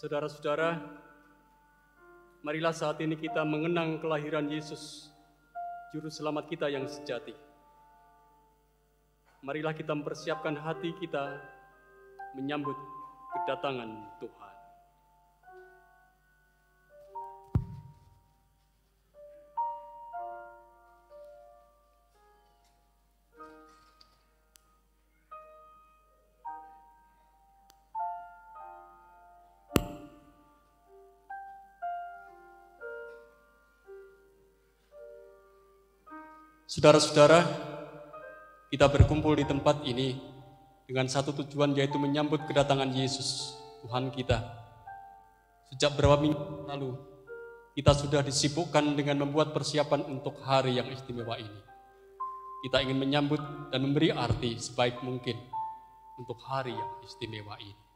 S3: Saudara-saudara, marilah saat ini kita mengenang kelahiran Yesus, Juru Selamat kita yang sejati. Marilah kita mempersiapkan hati kita menyambut kedatangan Tuhan. Saudara-saudara, kita berkumpul di tempat ini dengan satu tujuan, yaitu menyambut kedatangan Yesus, Tuhan kita. Sejak beberapa minggu lalu, kita sudah disibukkan dengan membuat persiapan untuk hari yang istimewa ini. Kita ingin menyambut dan memberi arti sebaik mungkin untuk hari yang istimewa ini.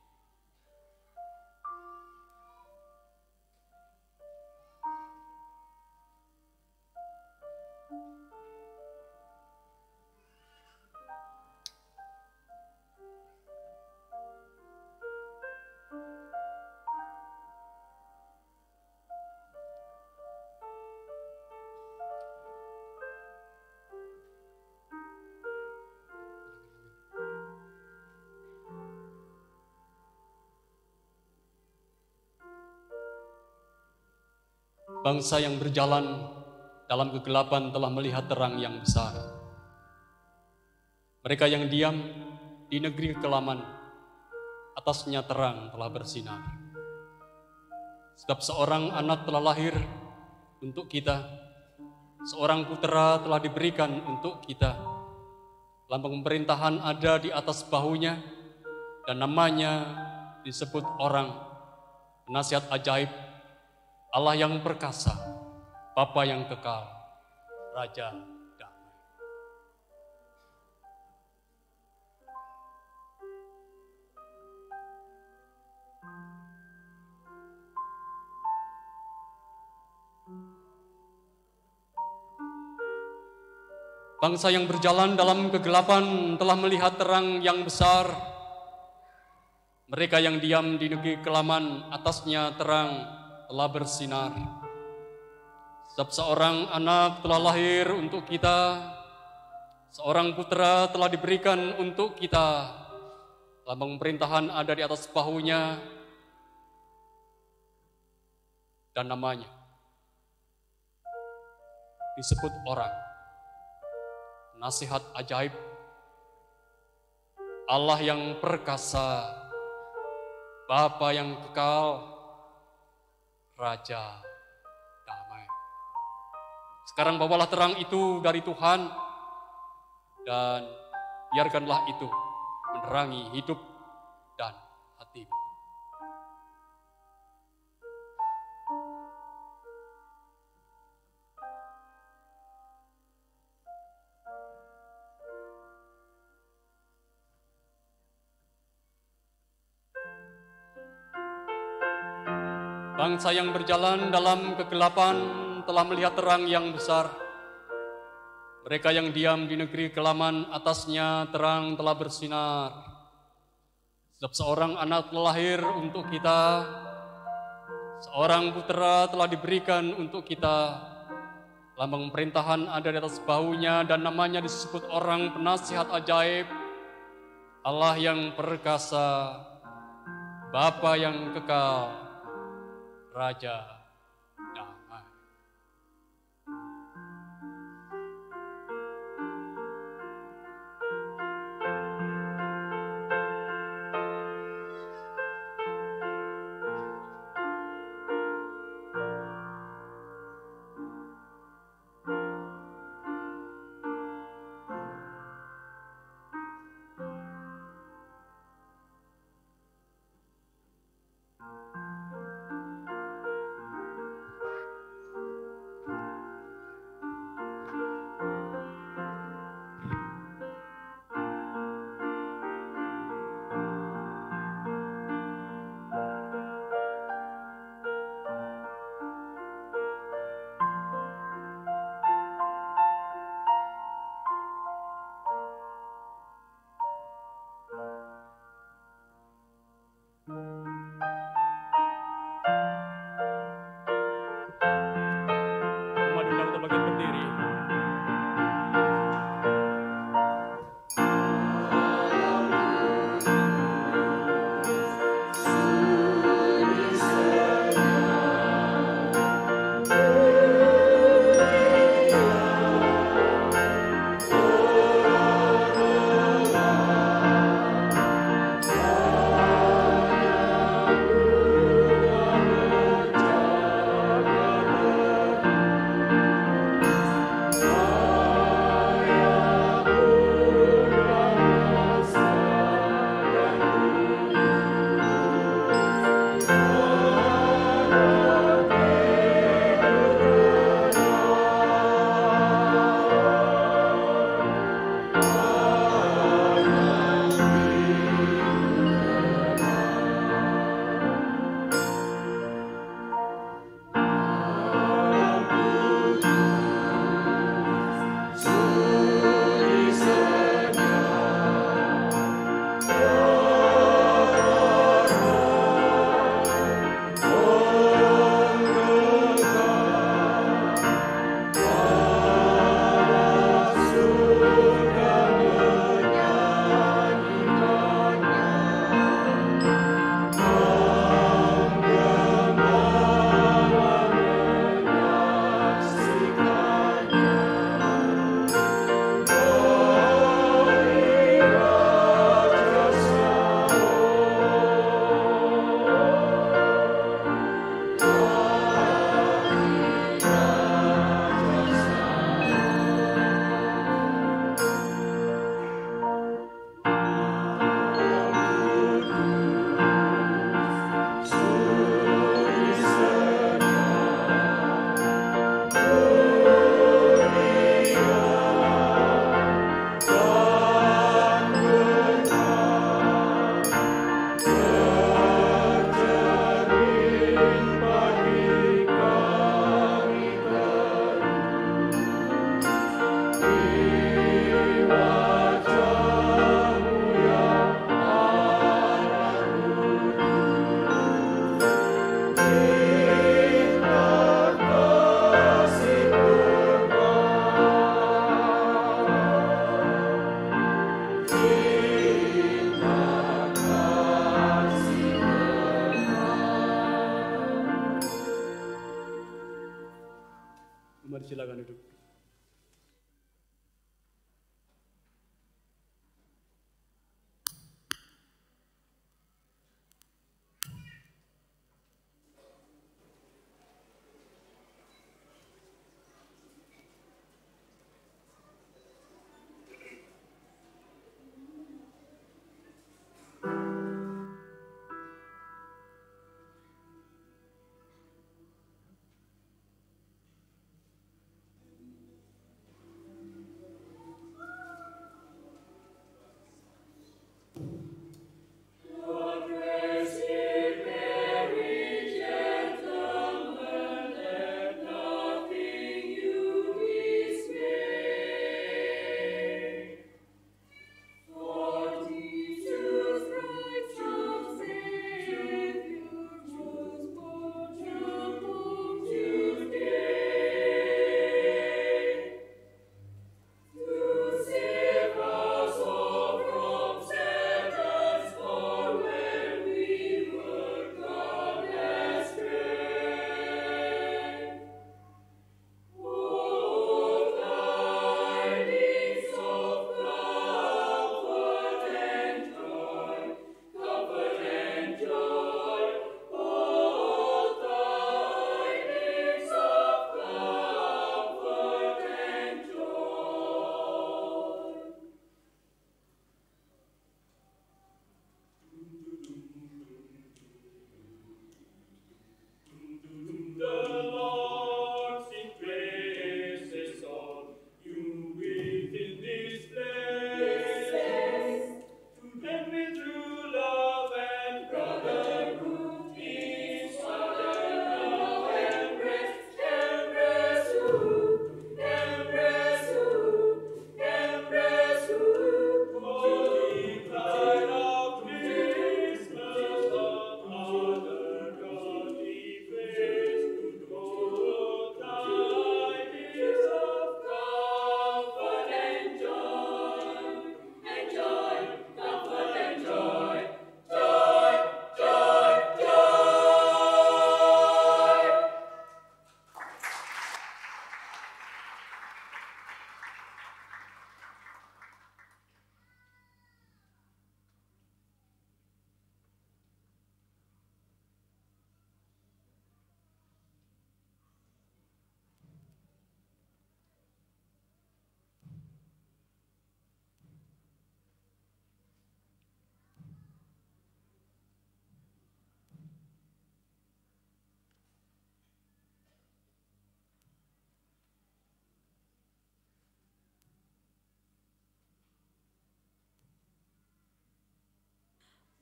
S3: Bangsa yang berjalan dalam kegelapan telah melihat terang yang besar. Mereka yang diam di negeri kekelaman, atasnya terang telah bersinar. Sebab seorang anak telah lahir untuk kita, seorang putera telah diberikan untuk kita. Lambang pemerintahan ada di atas bahunya, dan namanya disebut orang Penasihat ajaib, Allah yang perkasa, Bapa yang kekal, Raja damai. Bangsa yang berjalan dalam kegelapan telah melihat terang yang besar. Mereka yang diam di negeri kelaman, atasnya terang telah bersinar. Sebab seorang anak telah lahir untuk kita, seorang putra telah diberikan untuk kita. Lambang pemerintahan ada di atas bahunya, dan namanya disebut orang. Nasihat ajaib, Allah yang perkasa, Bapa yang kekal, Raja damai. Sekarang bawalah terang itu dari Tuhan, dan biarkanlah itu menerangi hidup dan hatimu. Bangsa yang berjalan dalam kegelapan telah melihat terang yang besar. Mereka yang diam di negeri kelaman, atasnya terang telah bersinar. Sebab seorang anak telah lahir untuk kita, seorang putra telah diberikan untuk kita. Lambang pemerintahan ada di atas bahunya, dan namanya disebut orang penasihat ajaib, Allah yang perkasa, Bapa yang kekal, Raja damai. Mari silakan duduk.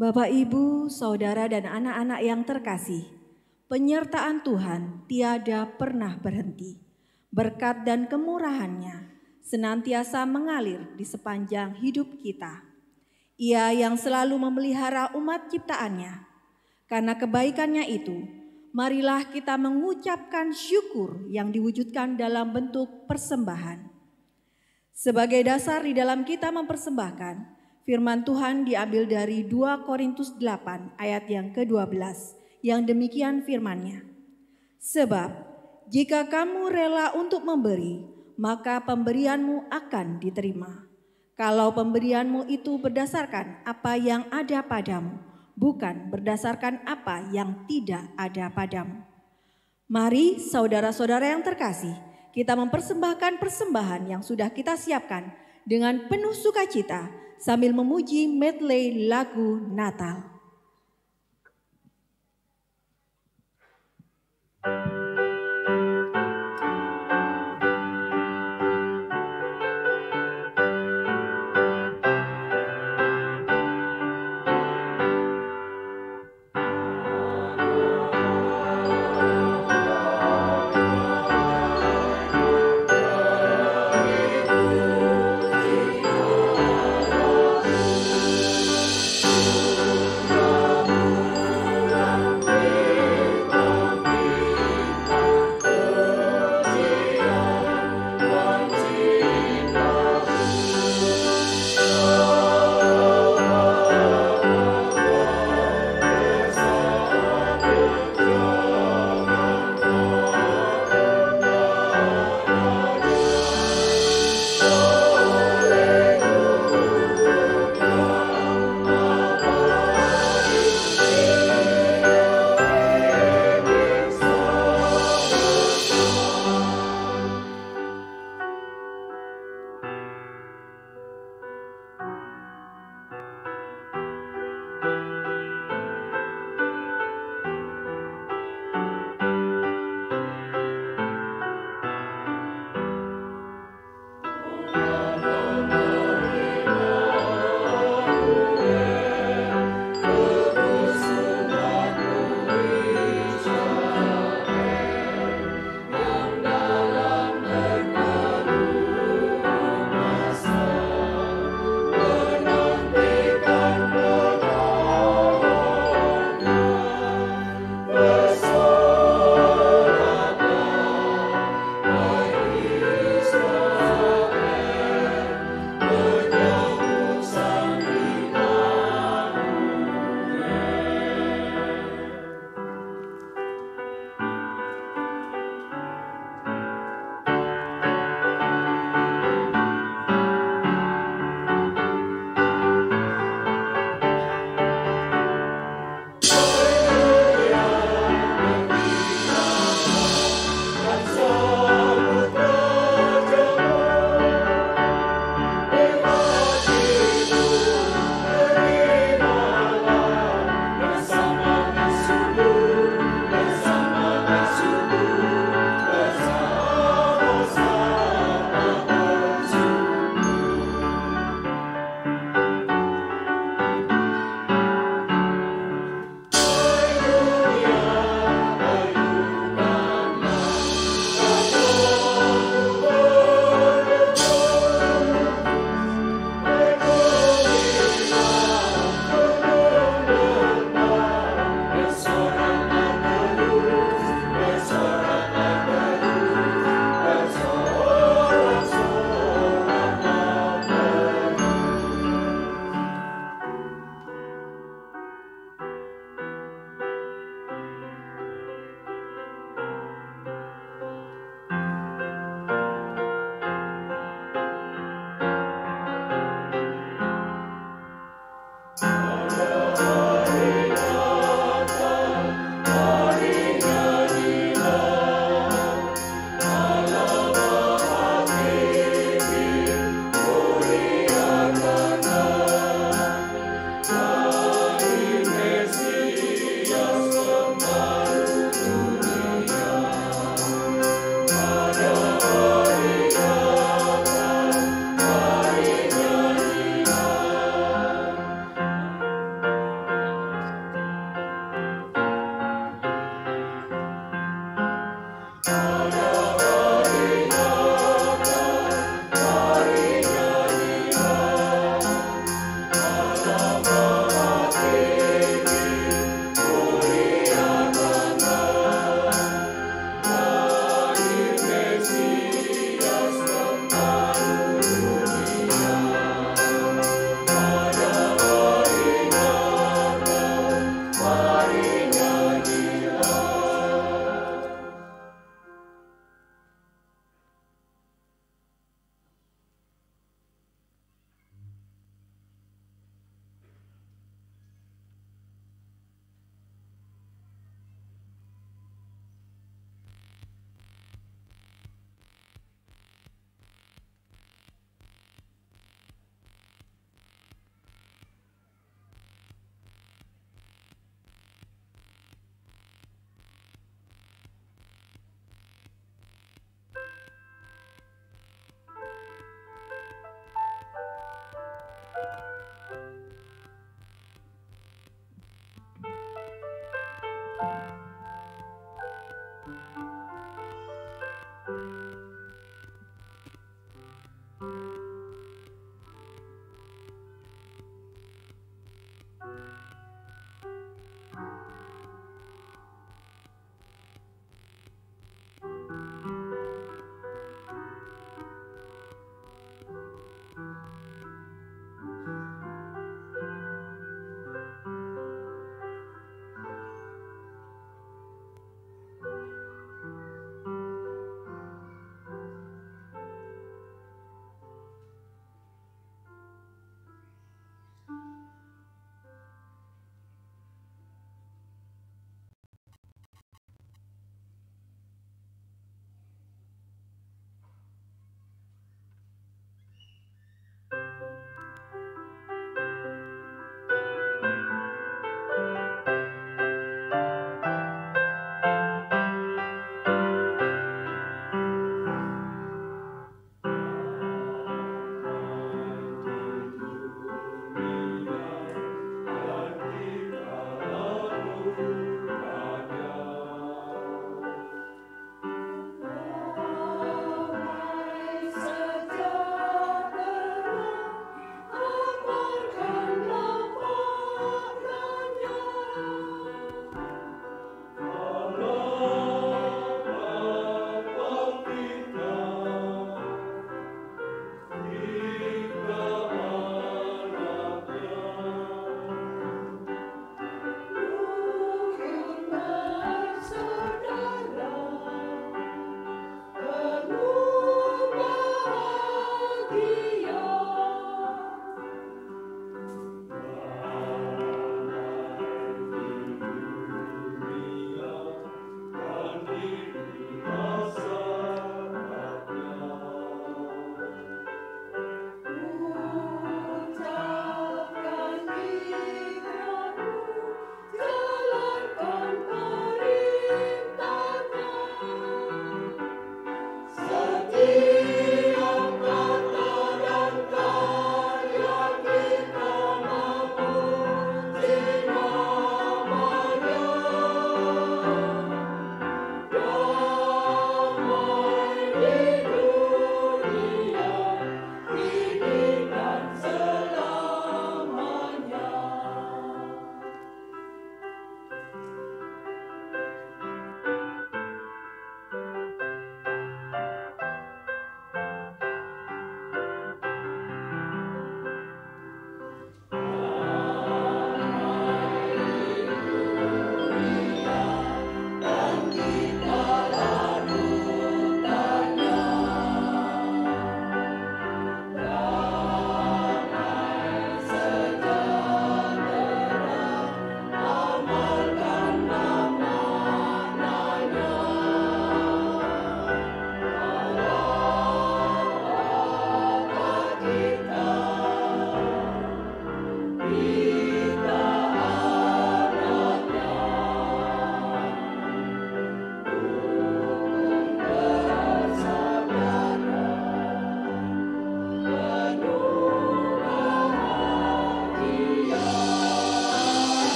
S7: Bapak, Ibu, Saudara, dan anak-anak yang terkasih, penyertaan Tuhan tiada pernah berhenti. Berkat dan kemurahan-Nya senantiasa mengalir di sepanjang hidup kita. Ia yang selalu memelihara umat ciptaannya. Karena kebaikan-Nya itu, marilah kita mengucapkan syukur yang diwujudkan dalam bentuk persembahan. Sebagai dasar di dalam kita mempersembahkan, firman Tuhan diambil dari 2 Korintus 8 ayat yang ke-12 yang demikian firman-Nya. Sebab jika kamu rela untuk memberi, maka pemberianmu akan diterima. Kalau pemberianmu itu berdasarkan apa yang ada padamu, bukan berdasarkan apa yang tidak ada padamu. Mari saudara-saudara yang terkasih, kita mempersembahkan persembahan yang sudah kita siapkan dengan penuh sukacita sambil memuji medley lagu Natal.
S4: Thank you.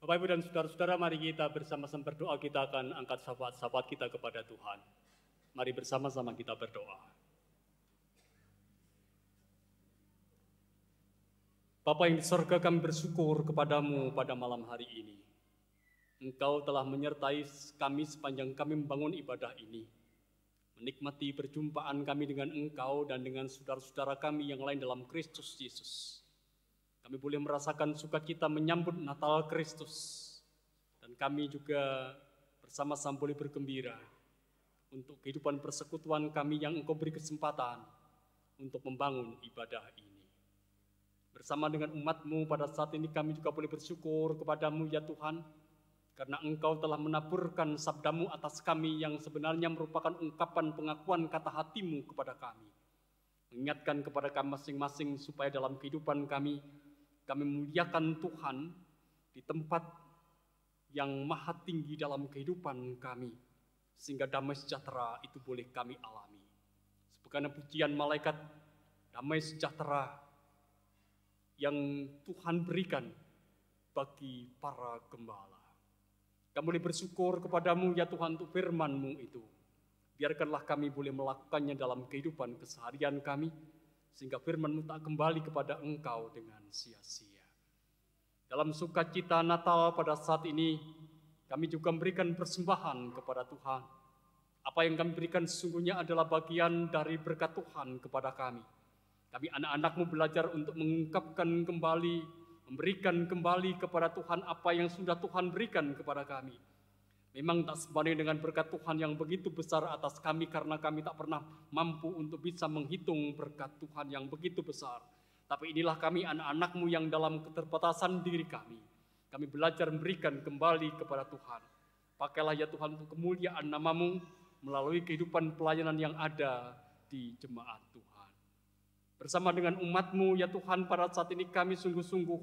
S3: Bapak, Ibu, dan saudara-saudara, mari kita bersama-sama berdoa. Kita akan angkat syafaat-syafaat kita kepada Tuhan. Mari bersama-sama kita berdoa. Bapa yang di sorga, kami bersyukur kepadamu pada malam hari ini. Engkau telah menyertai kami sepanjang kami membangun ibadah ini. Menikmati perjumpaan kami dengan Engkau dan dengan saudara-saudara kami yang lain dalam Kristus Yesus. Kami boleh merasakan sukacita menyambut Natal Kristus. Dan kami juga bersama-sama boleh bergembira untuk kehidupan persekutuan kami yang Engkau beri kesempatan untuk membangun ibadah ini. Bersama dengan umat-Mu pada saat ini kami juga boleh bersyukur kepada-Mu ya Tuhan, karena Engkau telah menaburkan sabda-Mu atas kami yang sebenarnya merupakan ungkapan pengakuan kata hati-Mu kepada kami. Mengingatkan kepada kami masing-masing supaya dalam kehidupan kami muliakan Tuhan di tempat yang maha tinggi dalam kehidupan kami, sehingga damai sejahtera itu boleh kami alami. Sebagaimana pujian malaikat, damai sejahtera yang Tuhan berikan bagi para gembala. Kami boleh bersyukur kepadamu ya Tuhan untuk firman-Mu itu. Biarkanlah kami boleh melakukannya dalam kehidupan keseharian kami, sehingga firman-Mu tak kembali kepada Engkau dengan sia-sia. Dalam sukacita Natal pada saat ini, kami juga memberikan persembahan kepada Tuhan. Apa yang kami berikan sesungguhnya adalah bagian dari berkat Tuhan kepada kami. Kami anak-anak-Mu belajar untuk mengungkapkan kembali, memberikan kembali kepada Tuhan apa yang sudah Tuhan berikan kepada kami. Memang tak sebanding dengan berkat Tuhan yang begitu besar atas kami, karena kami tak pernah mampu untuk bisa menghitung berkat Tuhan yang begitu besar. Tapi inilah kami anak-anak-Mu yang dalam keterbatasan diri kami belajar memberikan kembali kepada Tuhan. Pakailah ya Tuhan untuk kemuliaan nama-Mu melalui kehidupan pelayanan yang ada di jemaat Tuhan. Bersama dengan umat-Mu ya Tuhan, pada saat ini kami sungguh-sungguh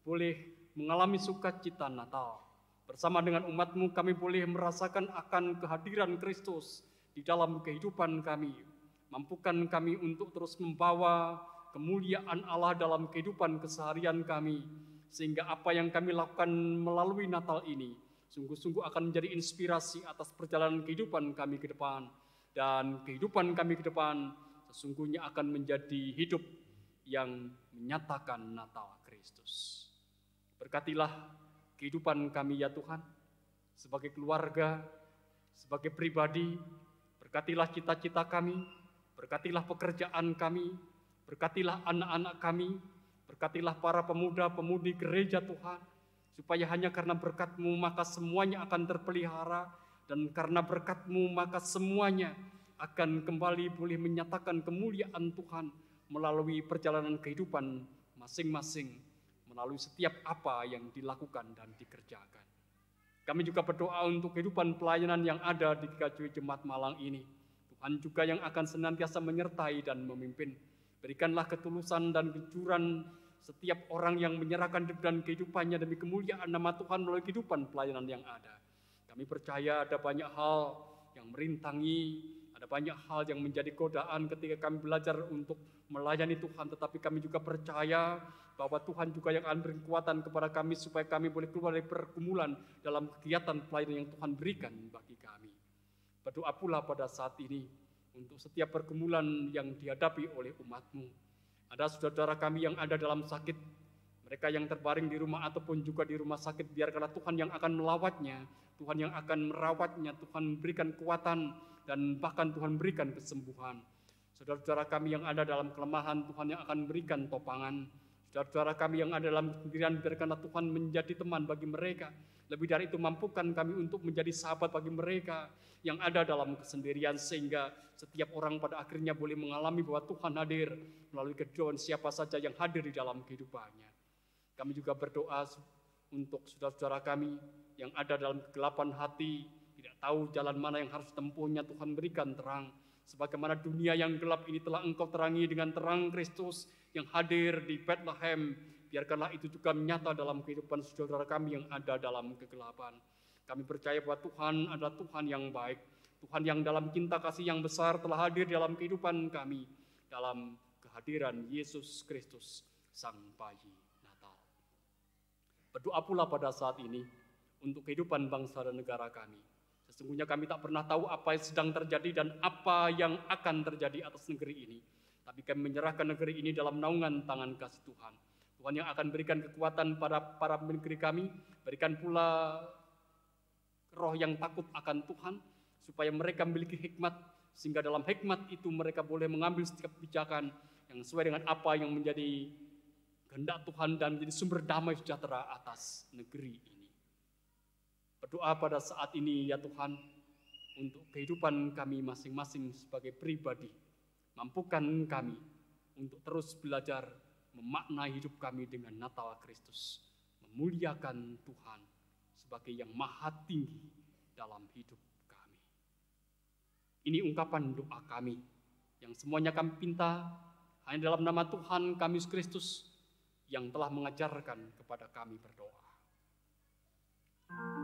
S3: boleh mengalami sukacita Natal. Bersama dengan umat-Mu kami boleh merasakan akan kehadiran Kristus di dalam kehidupan kami. Mampukan kami untuk terus membawa kemuliaan Allah dalam kehidupan keseharian kami, sehingga apa yang kami lakukan melalui Natal ini sungguh-sungguh akan menjadi inspirasi atas perjalanan kehidupan kami ke depan. Dan kehidupan kami ke depan sesungguhnya akan menjadi hidup yang menyatakan Natal Kristus. Berkatilah kehidupan kami ya Tuhan, sebagai keluarga, sebagai pribadi. Berkatilah cita-cita kami, berkatilah pekerjaan kami, berkatilah anak-anak kami, berkatilah para pemuda-pemudi gereja Tuhan, supaya hanya karena berkat-Mu maka semuanya akan terpelihara, dan karena berkat-Mu maka semuanya akan kembali boleh menyatakan kemuliaan Tuhan melalui perjalanan kehidupan masing-masing, melalui setiap apa yang dilakukan dan dikerjakan. Kami juga berdoa untuk kehidupan pelayanan yang ada di GKJ Jemaat Malang ini. Tuhan juga yang akan senantiasa menyertai dan memimpin. Berikanlah ketulusan dan kejujuran setiap orang yang menyerahkan diri dan kehidupannya demi kemuliaan nama Tuhan melalui kehidupan pelayanan yang ada. Kami percaya ada banyak hal yang merintangi, ada banyak hal yang menjadi godaan ketika kami belajar untuk melayani Tuhan, tetapi kami juga percaya bahwa Tuhan juga yang akan beri kekuatan kepada kami supaya kami boleh keluar dari pergumulan dalam kegiatan pelayanan yang Tuhan berikan bagi kami. Berdoa pula pada saat ini untuk setiap pergumulan yang dihadapi oleh umat-Mu. Ada saudara-saudara kami yang ada dalam sakit, mereka yang terbaring di rumah ataupun juga di rumah sakit, biarkanlah Tuhan yang akan melawatnya, Tuhan yang akan merawatnya, Tuhan memberikan kekuatan, dan bahkan Tuhan berikan kesembuhan. Saudara-saudara kami yang ada dalam kelemahan, Tuhan yang akan berikan topangan. Saudara-saudara kami yang ada dalam kesendirian, biarkanlah Tuhan menjadi teman bagi mereka. Lebih dari itu, mampukan kami untuk menjadi sahabat bagi mereka yang ada dalam kesendirian, sehingga setiap orang pada akhirnya boleh mengalami bahwa Tuhan hadir melalui kehidupan siapa saja yang hadir di dalam kehidupannya. Kami juga berdoa untuk saudara-saudara kami yang ada dalam kegelapan hati, tidak tahu jalan mana yang harus tempuhnya. Tuhan berikan terang. Sebagaimana dunia yang gelap ini telah Engkau terangi dengan terang Kristus yang hadir di Bethlehem, biarkanlah itu juga menyata dalam kehidupan saudara kami yang ada dalam kegelapan. Kami percaya bahwa Tuhan adalah Tuhan yang baik, Tuhan yang dalam cinta kasih yang besar telah hadir dalam kehidupan kami, dalam kehadiran Yesus Kristus, Sang Bayi Natal. Berdoa pula pada saat ini untuk kehidupan bangsa dan negara kami. Sesungguhnya kami tak pernah tahu apa yang sedang terjadi dan apa yang akan terjadi atas negeri ini. Tapi kami menyerahkan negeri ini dalam naungan tangan kasih Tuhan. Tuhan yang akan berikan kekuatan pada para negeri kami, berikan pula roh yang takut akan Tuhan, supaya mereka memiliki hikmat, sehingga dalam hikmat itu mereka boleh mengambil setiap kebijakan yang sesuai dengan apa yang menjadi kehendak Tuhan dan menjadi sumber damai sejahtera atas negeri ini. Berdoa pada saat ini ya Tuhan, untuk kehidupan kami masing-masing sebagai pribadi. Mampukan kami untuk terus belajar memaknai hidup kami dengan Natal Kristus. Memuliakan Tuhan sebagai yang maha tinggi dalam hidup kami. Ini ungkapan doa kami yang semuanya kami pinta hanya dalam nama Tuhan kami Yesus Kristus yang telah mengajarkan kepada kami berdoa.
S4: Jadilah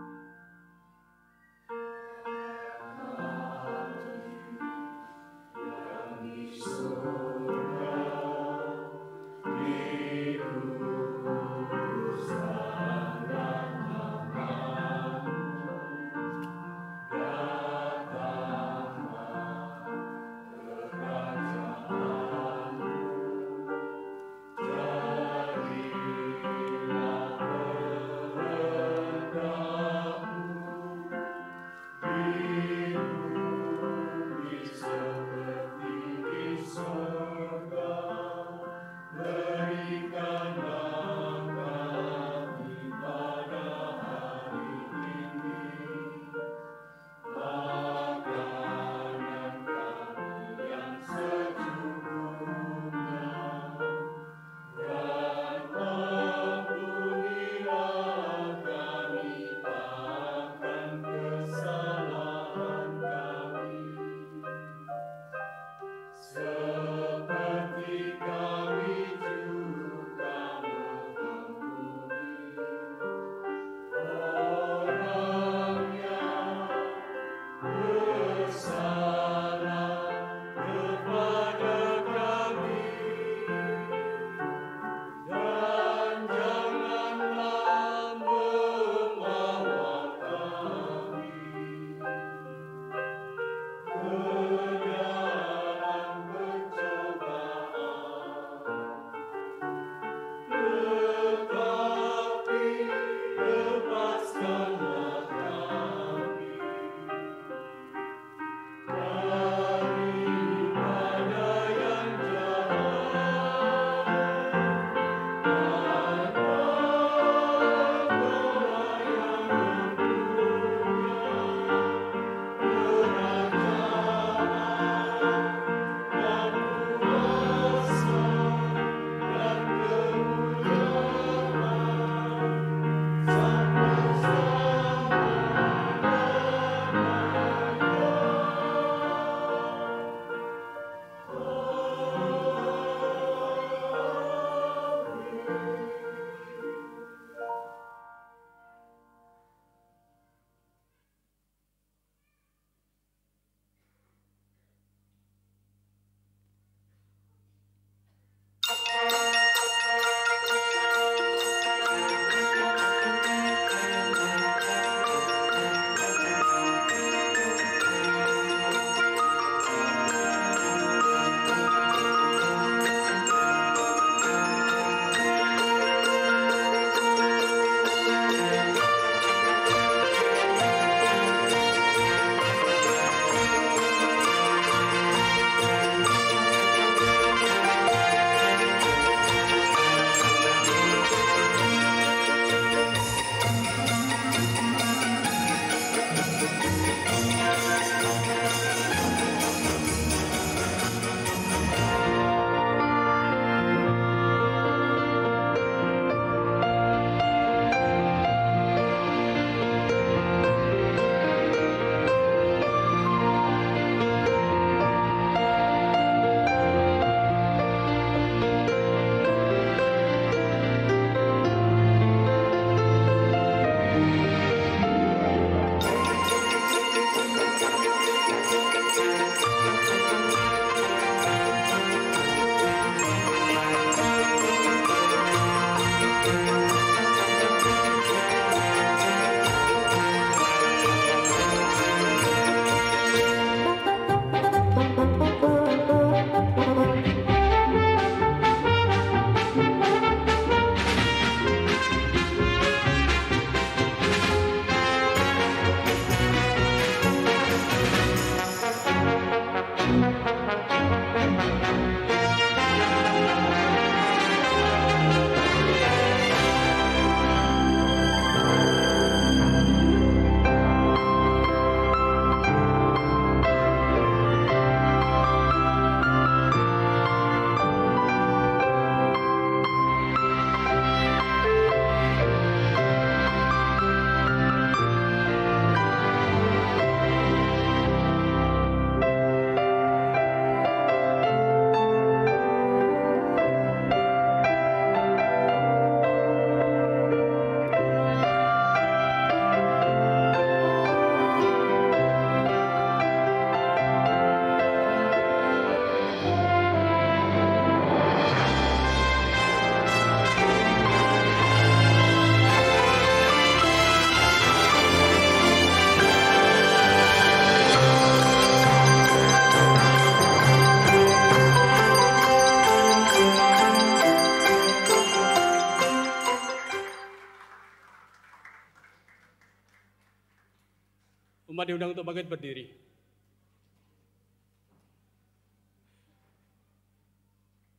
S3: Jemaat diundang untuk bangkit berdiri.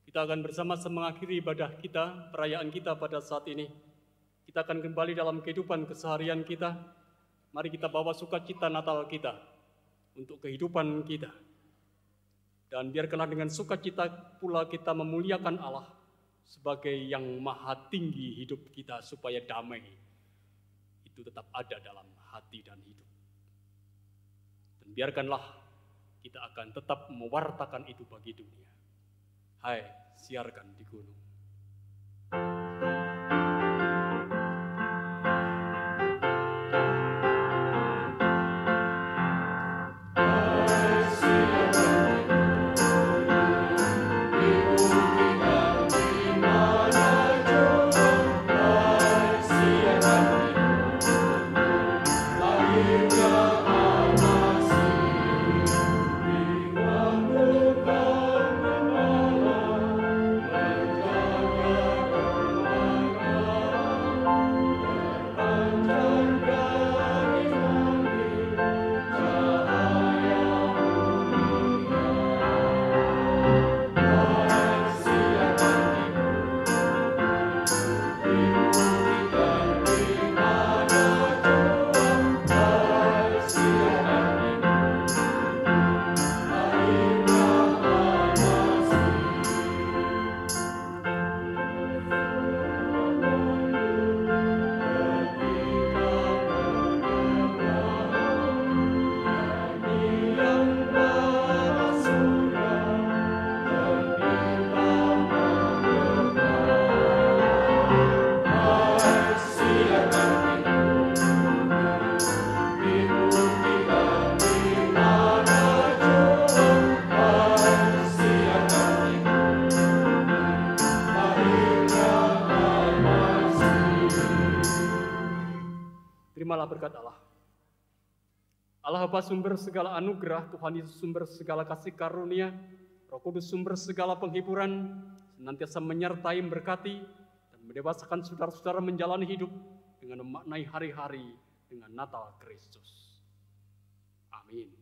S3: Kita akan bersama-sama mengakhiri ibadah kita, perayaan kita pada saat ini. Kita akan kembali dalam kehidupan keseharian kita. Mari kita bawa sukacita Natal kita untuk kehidupan kita. Dan biarkanlah dengan sukacita pula kita memuliakan Allah sebagai yang maha tinggi hidup kita, supaya damai itu tetap ada dalam hati dan hidup. Dan biarkanlah kita akan tetap mewartakan itu bagi dunia. Hai, siarkan di gunung. Terimalah berkat Allah. Allah Bapa sumber segala anugerah, Tuhan Yesus sumber segala kasih karunia, Roh Kudus sumber segala penghiburan, senantiasa menyertai, memberkati, dan mendewasakan saudara-saudara menjalani hidup dengan memaknai hari-hari dengan Natal Kristus. Amin.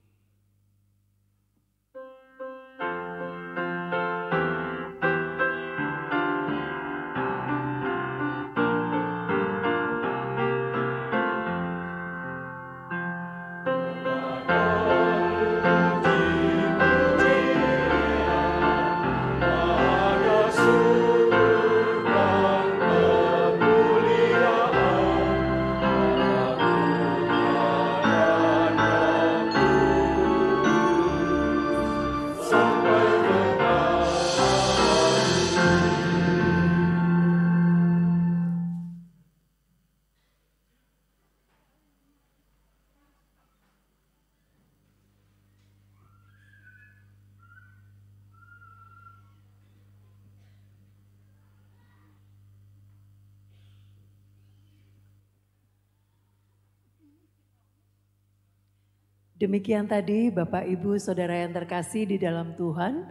S2: Demikian tadi Bapak Ibu Saudara yang terkasih di dalam Tuhan,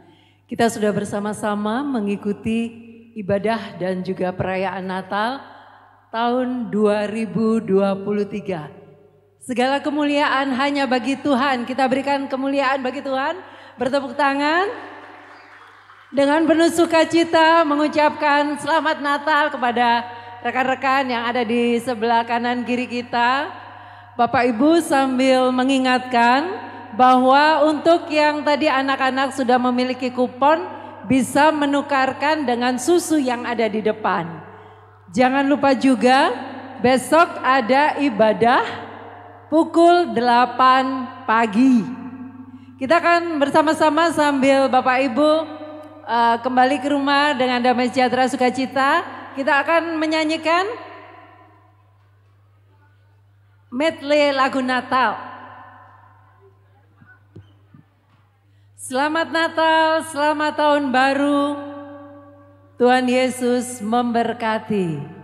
S2: kita sudah bersama-sama mengikuti ibadah dan juga perayaan Natal tahun 2023. Segala kemuliaan hanya bagi Tuhan, kita berikan kemuliaan bagi Tuhan, bertepuk tangan. Dengan penuh sukacita mengucapkan selamat Natal kepada rekan-rekan yang ada di sebelah kanan kiri kita. Bapak Ibu sambil mengingatkan bahwa untuk yang tadi anak-anak sudah memiliki kupon bisa menukarkan dengan susu yang ada di depan. Jangan lupa juga besok ada ibadah pukul 8 pagi. Kita akan bersama-sama sambil Bapak Ibu kembali ke rumah dengan damai sejahtera sukacita. Kita akan menyanyikan medley lagu Natal. Selamat Natal, selamat tahun baru. Tuhan Yesus memberkati.